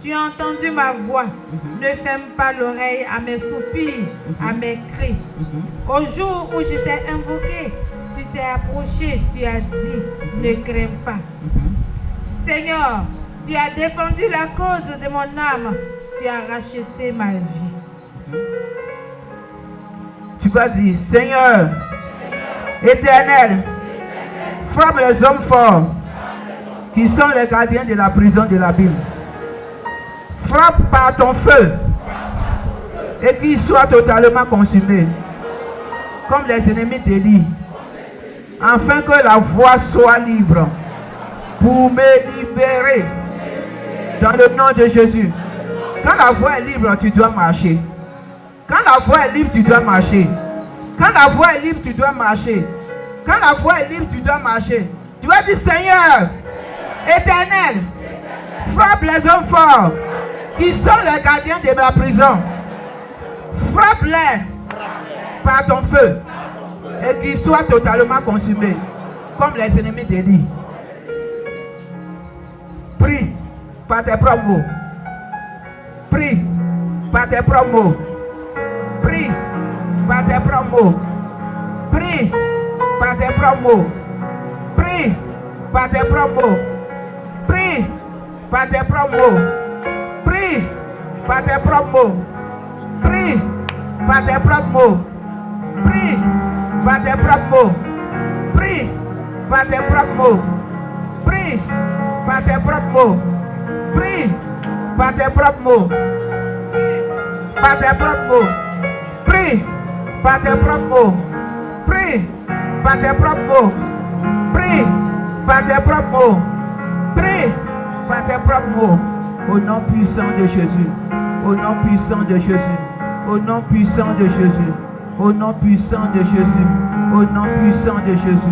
Tu as entendu ma voix. Ne ferme pas l'oreille à mes soupirs, à mes cris. Au jour où je t'ai invoqué, tu t'es approché, tu as dit, ne crains pas. Seigneur, tu as défendu la cause de mon âme. Tu as racheté ma vie. Tu vas dire, Seigneur, Éternel, frappe les hommes forts qui sont les gardiens de la prison de la Bible. Frappe par ton feu et qu'ils soient totalement consumés comme les ennemis d'Élie, afin que la voie soit libre pour me libérer dans le nom de Jésus. Quand la voie est libre, tu dois marcher. Quand la voie est libre, tu dois marcher. Quand la voie est libre, tu dois marcher. Quand la voie est libre, tu dois marcher. Tu vas dire, Seigneur, Éternel, frappe les hommes forts qui sont les gardiens de la prison. Frappe-les par ton feu et qu'ils soient totalement consumés comme les ennemis d'Élie. Prie par tes propres mots. Prie par tes propres mots. Prie par tes propres mots. Prie par tes propres mots. Prie par tes propres mots. Prie par tes propres mots. Prie par tes propres mots. Prie par tes propres mots. Prie par tes propres mots. Prie par tes propres mots. Prie par tes propres mots. Prie par tes propres mots. Par tes propres mots. Prie par tes propres mots. Prie par tes propres mots. Prie par tes propres mots. Prie par tes propres mots. Au nom puissant de Jésus. Au nom puissant de Jésus. Au nom puissant de Jésus. Au nom puissant de Jésus. Au nom puissant de Jésus.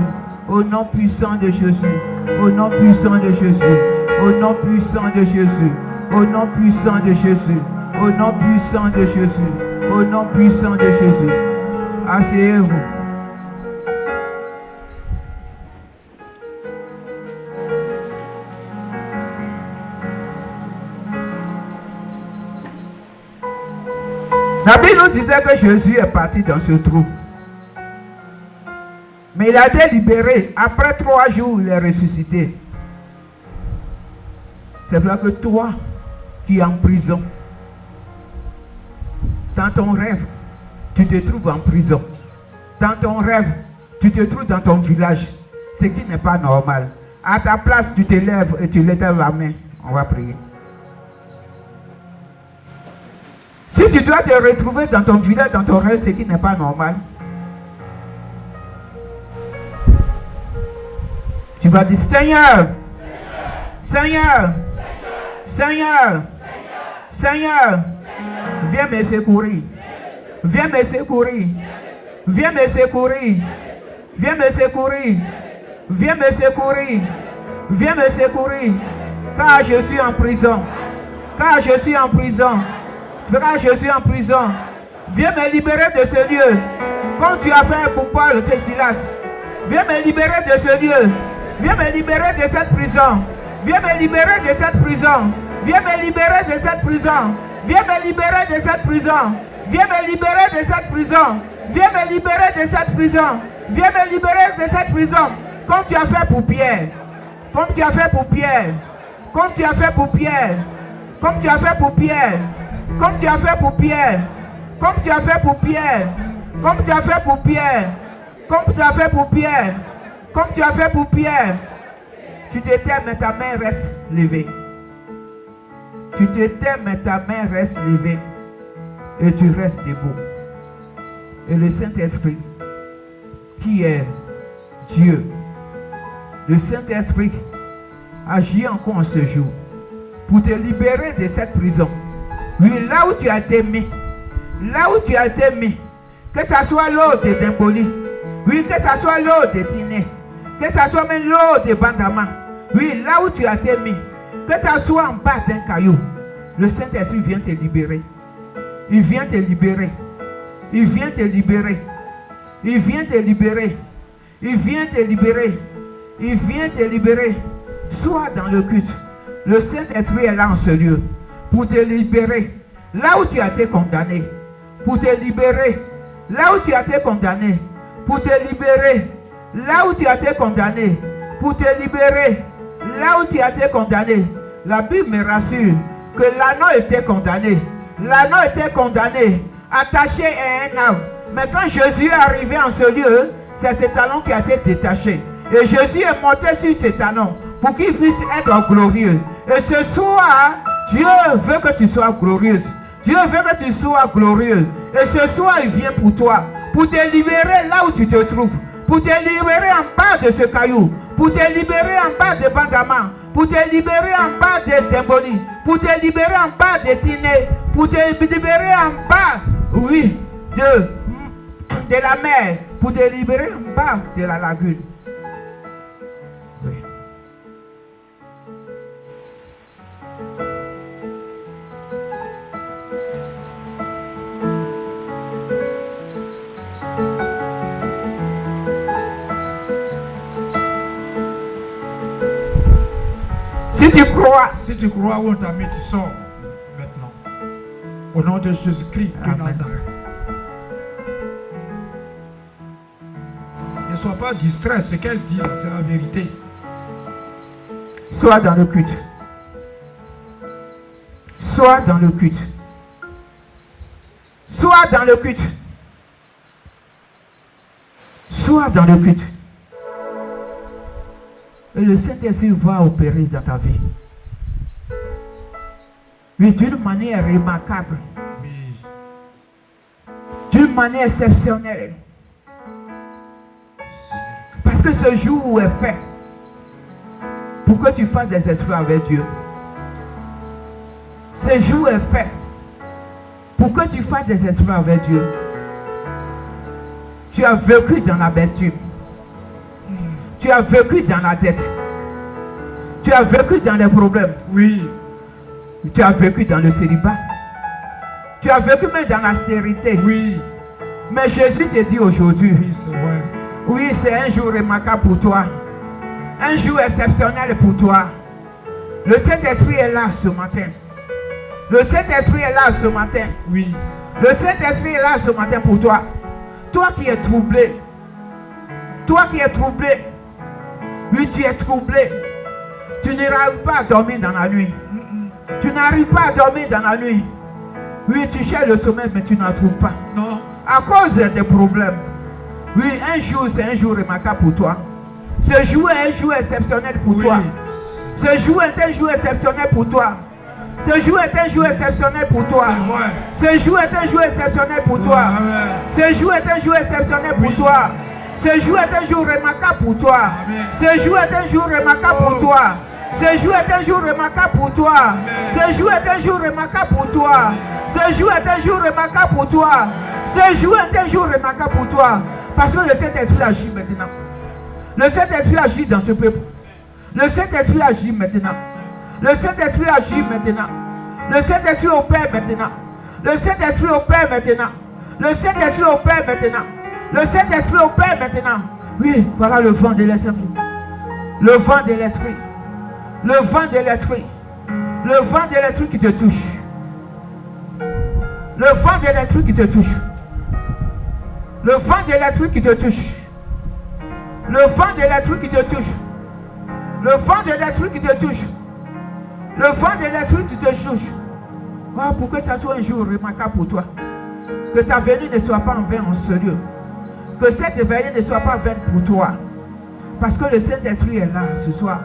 Au nom puissant de Jésus. Au nom puissant de Jésus. Au nom puissant de Jésus. Au nom puissant de Jésus. Au nom puissant de Jésus. Au nom puissant de Jésus. Asseyez-vous. La Bible nous disait que Jésus est parti dans ce trou. Mais il a été libéré. Après 3 jours, il est ressuscité. C'est vrai que toi qui es en prison, dans ton rêve, tu te trouves en prison. Dans ton rêve, tu te trouves dans ton village. Ce qui n'est pas normal. À ta place, tu te lèves et tu lèves la main. On va prier. Si tu dois te retrouver dans ton village, dans ton rêve, ce qui n'est pas normal, tu vas dire, Seigneur, Seigneur, Seigneur, Seigneur, viens me secourir, viens me secourir, viens me secourir, viens me secourir, viens me secourir, viens me secourir, car je suis en prison, car je suis en prison. Car je suis en prison. Viens me libérer de ce lieu. Comme tu as fait pour Paul et Silas. Viens me libérer de ce lieu. Viens me libérer de cette prison. Viens me libérer de cette prison. Viens me libérer de cette prison. Viens me libérer de cette prison. Viens me libérer de cette prison. Viens me libérer de cette prison. Viens me libérer de cette prison. Comme tu as fait pour Pierre. Comme tu as fait pour Pierre. Comme tu as fait pour Pierre. Comme tu as fait pour Pierre. Comme tu as fait pour Pierre, comme tu as fait pour Pierre, comme tu as fait pour Pierre, comme tu as fait pour Pierre, comme tu as fait pour Pierre, tu te tais mais ta main reste levée. Tu te tais, mais ta main reste levée. Et tu restes debout. Et le Saint-Esprit, qui est Dieu, le Saint-Esprit agit encore en ce jour pour te libérer de cette prison. Oui, là où tu as été mis, là où tu as été mis, que ce soit l'eau de Demboli, oui, que ce soit l'eau de Tiné, que ce soit même l'eau de Bandama, oui, là où tu as été mis, que ce soit en bas d'un caillou, le Saint-Esprit vient te libérer. Il vient te libérer. Il vient te libérer. Il vient te libérer. Il vient te libérer. Il vient te libérer. Sois dans le culte. Le Saint-Esprit est là en ce lieu pour te libérer. Là où tu as été condamné. Pour te libérer. Là où tu as été condamné. Pour te libérer. Là où tu as été condamné. Pour te libérer. Là où tu as été condamné. La Bible me rassure que l'anneau était condamné. L'anneau était condamné, attaché à un arbre. Mais quand Jésus est arrivé en ce lieu, c'est cet anneau qui a été détaché. Et Jésus est monté sur cet anneau pour qu'il puisse être glorieux. Et ce soir, Dieu veut que tu sois glorieuse. Dieu veut que tu sois glorieux. Et ce soir, il vient pour toi, pour te libérer là où tu te trouves, pour te libérer en bas de ce caillou, pour te libérer en bas de Bandama, pour te libérer en bas de Demboni, pour te libérer en bas de Tiné, pour te libérer en bas, oui, de la mer, pour te libérer en bas de la lagune. Oui. Si tu crois où on t'a mis, tu sors maintenant. Au nom de Jésus-Christ de Nazareth. Ne sois pas distrait, ce qu'elle dit, c'est la vérité. Sois dans le culte. Sois dans le culte. Sois dans le culte. Sois dans le culte. Et le Saint-Esprit va opérer dans ta vie. Oui, d'une manière remarquable. Oui. D'une manière exceptionnelle. Parce que ce jour est fait pour que tu fasses des exploits avec Dieu. Ce jour est fait pour que tu fasses des exploits avec Dieu. Tu as vécu dans l'amertume. Tu as vécu dans la dette. Tu as vécu dans les problèmes. Oui. Tu as vécu dans le célibat. Tu as vécu même dans l'austérité. Oui. Mais Jésus te dit aujourd'hui, Oui, c'est vrai. oui, c'est un jour remarquable pour toi. Un jour exceptionnel pour toi. Le Saint-Esprit est là ce matin. Le Saint-Esprit est là ce matin. Oui. Le Saint-Esprit est là ce matin pour toi. Toi qui es troublé. Toi qui es troublé. Oui, tu es troublé. Tu n'arrives pas à dormir dans la nuit. Tu n'arrives pas à dormir dans la nuit. Oui, tu cherches le sommeil, mais tu n'en trouves pas. Non. À cause des problèmes. Oui, un jour, c'est un jour remarquable pour toi. Ce jour est un jour exceptionnel pour Oui. toi. Ce jour est un jour exceptionnel pour toi. Ce jour est un jour exceptionnel pour toi. Ce jour est un jour exceptionnel pour toi. Amen. Ce jour est un jour exceptionnel pour Oui. toi. Ce jour est un jour remarquable pour toi. Amen. Ce jour est un jour remarquable pour toi. Ce jour est un jour remarquable pour toi. Ce jour est un jour remarquable pour toi. Ce jour est un jour remarquable pour toi. Ce jour est un jour remarquable pour toi. Parce que le Saint-Esprit agit maintenant. Le Saint-Esprit agit dans ce peuple. Le Saint-Esprit agit maintenant. Le Saint-Esprit agit maintenant. Le Saint-Esprit opère maintenant. Le Saint-Esprit opère maintenant. Le Saint-Esprit opère maintenant. Le Saint-Esprit opère maintenant. Oui, voilà le vent de l'Esprit. Le vent de l'Esprit. Le vent de l'Esprit. Le vent de l'Esprit qui te touche. Le vent de l'Esprit qui te touche. Le vent de l'Esprit qui te touche. Le vent de l'Esprit qui te touche. Le vent de l'Esprit qui te touche. Le vent de l'Esprit qui te touche. Oh, pour que ça soit un jour remarquable pour toi. Que ta venue ne soit pas en vain en ce lieu. Que cette veillée ne soit pas vaine pour toi. Parce que le Saint-Esprit est là ce soir.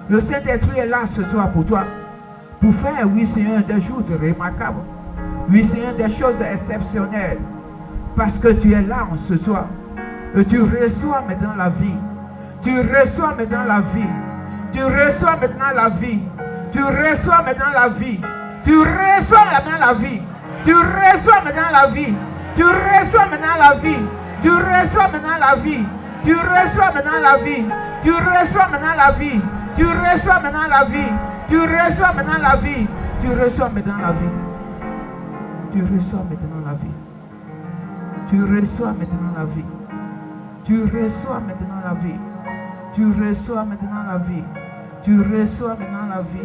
Le Saint-Esprit est là ce soir pour toi. pour faire, oui Seigneur, des jours remarquables. Oui Seigneur, des choses exceptionnelles. Parce que tu es là en ce soir. Et tu reçois maintenant la vie. Tu reçois maintenant la vie. Tu reçois maintenant la vie. Tu reçois maintenant la vie. Tu reçois maintenant la vie. Tu reçois maintenant la vie. Tu reçois maintenant la vie. Tu reçois maintenant la vie. Tu reçois maintenant la vie. Tu reçois maintenant la vie. Tu reçois maintenant la vie. Tu reçois maintenant la vie. Tu reçois maintenant la vie. Tu reçois maintenant la vie. Tu reçois maintenant la vie. Tu reçois maintenant la vie. Tu reçois maintenant la vie. Tu reçois maintenant la vie.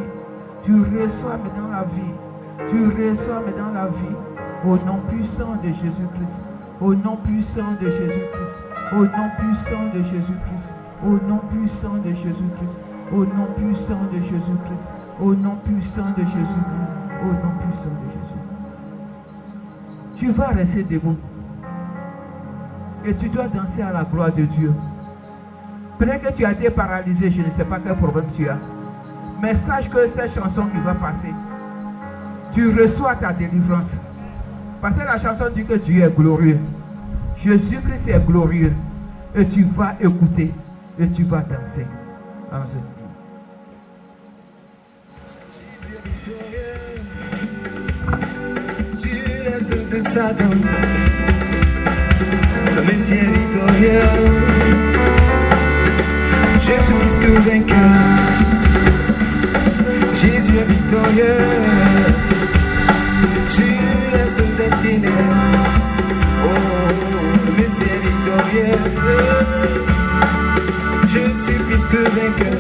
Tu reçois maintenant la vie. Tu reçois maintenant la vie. Au nom puissant de Jésus-Christ. Au nom puissant de Jésus-Christ. Au nom puissant de Jésus-Christ. Au nom puissant de Jésus-Christ. Au nom puissant de Jésus-Christ. Au nom puissant de Jésus-Christ. Au nom puissant de Jésus. Tu vas rester debout. Et tu dois danser à la gloire de Dieu. Peut-être que tu as été paralysé, je ne sais pas quel problème tu as. Mais sache que cette chanson qui va passer, tu reçois ta délivrance. Parce que la chanson dit que Dieu est glorieux. Jésus-Christ est glorieux. Et tu vas écouter. Et tu vas danser. Allons-y. De Satan, le Messie est victorieux. Je suis plus que vainqueur. Jésus est victorieux. Sur les œuvres des ténèbres. Oh, le Messie est victorieux. Je suis plus que vainqueur.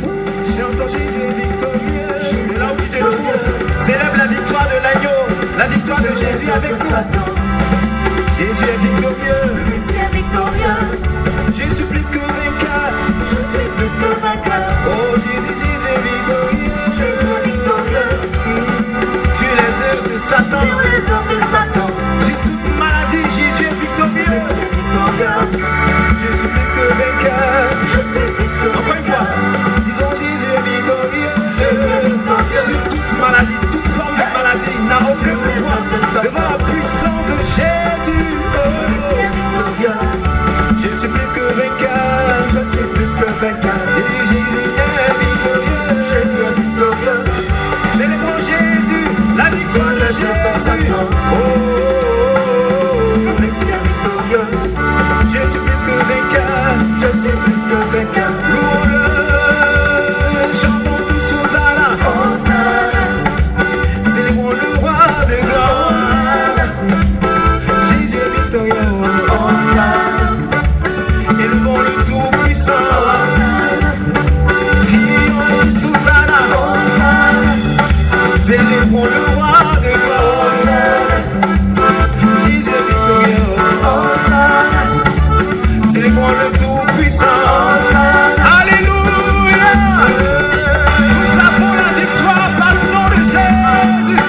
J'entends Jésus est victorieux. Et là où tu te trouves, célèbre la victoire de l'agneau. La victoire de Jésus avec nous. Jésus est victorieux. Jésus est victorieux. Je suis plus que vainqueur. Je suis plus que vainqueur. Oh Jésus est victorieux. Jésus est victorieux. Sur les œuvres de Satan. Sur les œuvres de Satan. Sur toute maladie, Jésus est victorieux. Jésus est victorieux. Je suis plus que vainqueur. Je suis plus que vainqueur. Encore une fois, disons Jésus est victorieux. Jésus est victorieux. Sur toute maladie, toute forme de maladie n'a aucun pouvoir devant la puissance de Jésus. Jésus est victorieux. Je suis plus que vainqueur. Je suis plus que vainqueur. Jésus est victorieux. Jésus est victorieux. Célébrons Jésus, la victoire de Jésus. Oh, Le Messie est victorieux. je suis plus que vainqueur. Je suis plus que vainqueur. Louons-le, chantons tous Hosanna. Hosanna. Célébrons le roi de gloire. Jésus est victorieux. Hosanna. Élevons le tout-puissant. Crions tous Hosanna. Célébrons le roi de gloire. Jésus est victorieux. Célébrons le tout-puissant. Alléluia. Nous avons la victoire par le nom de Jésus.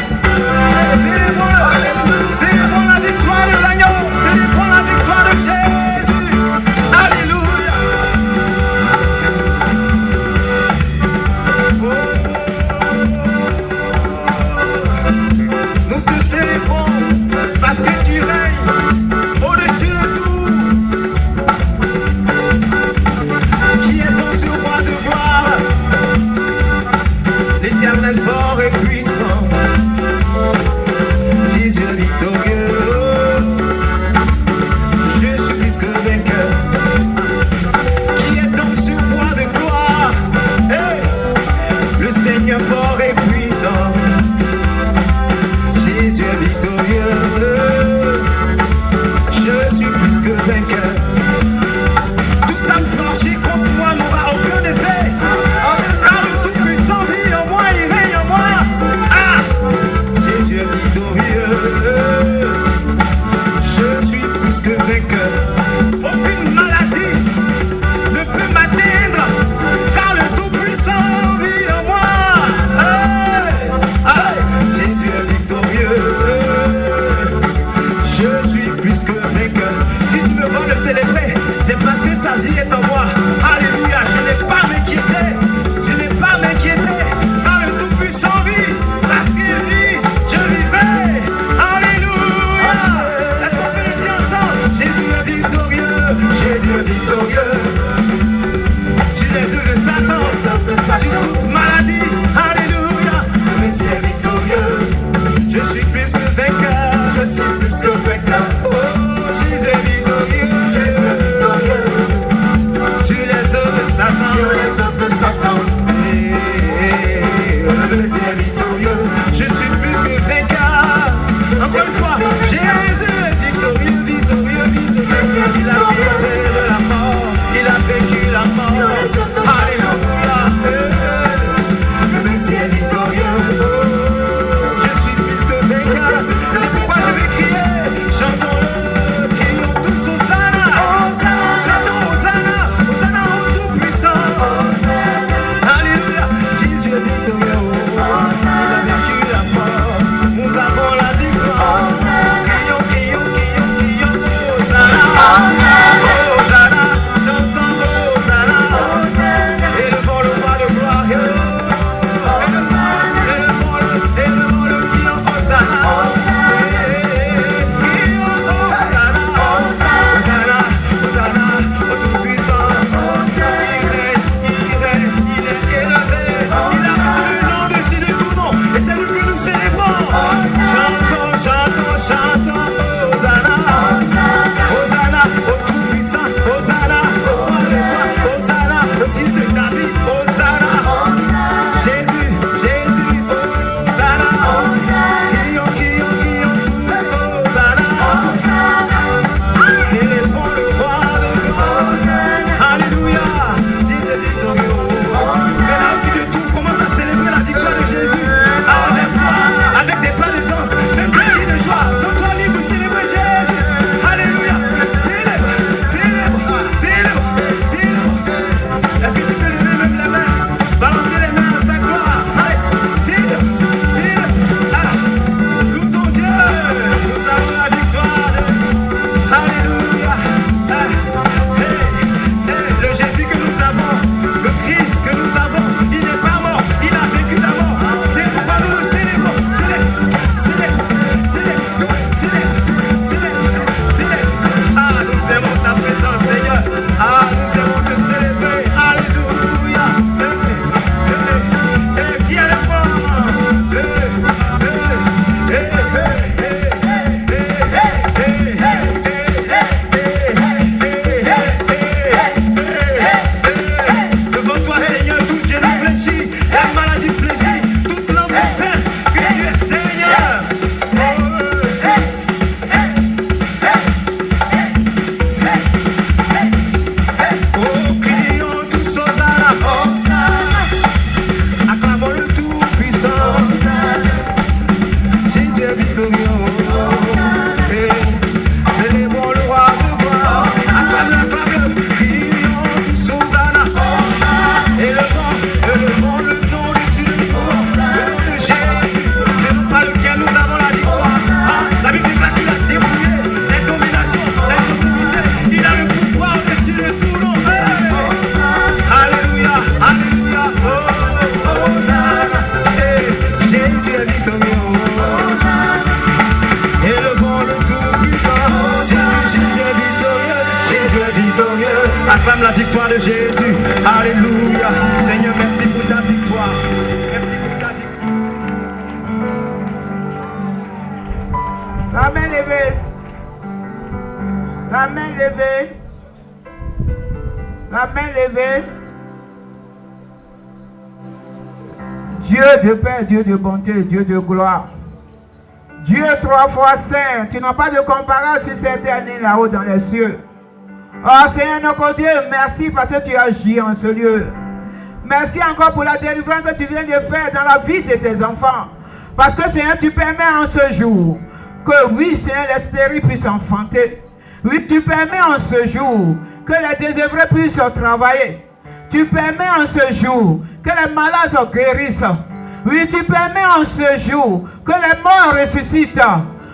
Célébrons la victoire de l'agneau. Célébrons la victoire de Jésus. Alléluia. Nous te célébrons parce que tu règnes au-dessus de tout. Qui est donc ce roi de gloire? L'Éternel fort et puissant. Jésus est victorieux. Je suis plus que vainqueur. Qui est donc ce roi de gloire? Hey! Le Seigneur fort et puissant. Jésus est victorieux. Je suis plus que vainqueur. Toute âme flanchée contre moi n'aura aucun effet. Car le Tout-Puissant vit en moi, il règne en moi. Ah! Jésus est victorieux. C'est pourquoi je vais crier. Chantons-le, crions tous Hosanna. Chantons Hosanna, Hosanna au Tout-Puissant. Alléluia, Jésus est victorieux. Il a vaincu la mort. Nous avons la victoire. Crions, crions, crions, crions Hosanna. Hosanna, chantons Hosanna. Élevons le roi de gloire. Élevons le crions Hosanna. Crions Hosanna. Hosanna, Hosanna au Tout-Puissant. Il est élevé. Il a reçu le nom dessus de tout nom. Et c'est lui que nous célébrons. Chantons, chantons, chantons Hosanna. Hosanna au Tout-Puissant. Hosanna au roi de gloire. Hosanna au fils de David. Hosanna. Jésus, Jésus, Hosanna. Crions, crions, crions tous Hosanna. Célébrons le roi de gloire. Alléluia. Jésus est victorieux. Que la petite de tout commence à célébrer la victoire de Jésus. Avec foi, avec des pas de danse, même des cris de joie. Sens-toi libre de célébrer Jésus. Alléluia. Célèbre, célèbre, célèbre, célèbre. Est-ce que tu peux lever même les mains? Balancer les mains à ta gloire. Allez, célèbre, célèbre. Ah, loue ton Dieu. Nous avons la victoire. Alléluia. Ah, le Jésus que nous avons, le Christ que nous avons, il n'est pas mort, il a vécu la mort. C'est pourquoi nous le célébrons. Célèbre, célèbre, célèbre, célèbre, célèbre, célèbre. Ah, nous aimons ta présence, Seigneur. Ah, nous aimons te célébrer. Alléluia. Qui est le fort? Devant toi, Seigneur, tout genou fléchit, la maladie fléchit, toute langue confesse que tu es Seigneur. Oh, crions tous Hosanna. Acclamons le Tout-Puissant. Jésus est victorieux. Célébrons le roi de gloire. Acclame-le, acclame-le. Crions tous Hosanna. Élevons le nom dessus de tout. Le nom de Jésus. C'est non par lequel nous avons la victoire. Ah, la Bible dit qu'il a dérouillé les dominations, les autorités. Il a le pouvoir dessus de tout nom. Alléluia, alléluia. Oh, Hosanna. Jésus est victorieux. Élevons le Tout-Puissant. Jésus est victorieux. Jésus est victorieux. Acclame la victoire de Jésus. Alléluia. Seigneur, merci pour ta victoire. Merci pour ta victoire. La main levée. La main levée. La main levée. Dieu de paix, Dieu de bonté, Dieu de gloire. Dieu 3 fois saint. Tu n'as pas de comparaison sur cette année là-haut dans les cieux. Oh Seigneur notre Dieu, merci parce que tu agis en ce lieu. Merci encore pour la délivrance que tu viens de faire dans la vie de tes enfants. Parce que Seigneur, tu permets en ce jour que oui Seigneur, les stériles puissent enfanter. Oui, tu permets en ce jour que les désœuvrés puissent travailler. Tu permets en ce jour que les malades guérissent. Oui, tu permets en ce jour que les morts ressuscitent.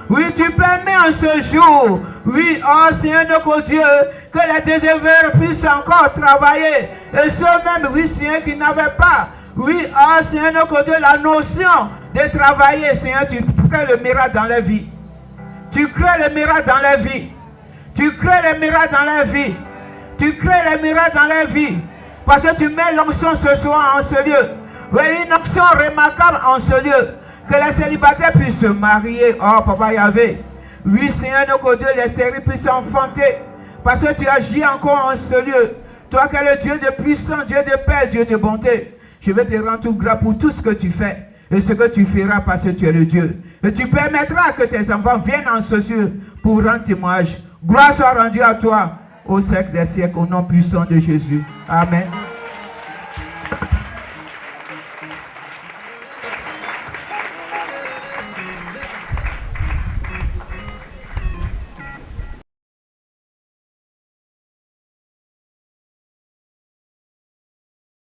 Oui, tu permets en ce jour, oui, oh Seigneur notre Dieu, que les désœuvrés puissent encore travailler. Et ceux même, oui Seigneur, qui n'avaient pas, oui, oh Seigneur notre Dieu, la notion de travailler, Seigneur, tu crées le miracle dans leur vie. Tu crées le miracle dans leur vie. Tu crées le miracle dans leur vie. Tu crées le miracle dans leur vie. Parce que tu mets l'onction ce soir en ce lieu. Oui, une onction remarquable en ce lieu. Que les célibataires puissent se marier. Oh, Papa Yahvé. Oui, Seigneur, notre Dieu, les stériles puissent enfanter. Parce que tu agis encore en ce lieu. Toi qui es le Dieu de puissance, Dieu de paix, Dieu de bonté. Je vais te rendre tout grâce pour tout ce que tu fais. Et ce que tu feras parce que tu es le Dieu. Et tu permettras que tes enfants viennent en ce lieu pour rendre témoignage. Gloire soit rendue à toi au siècle des siècles, au nom puissant de Jésus. Amen.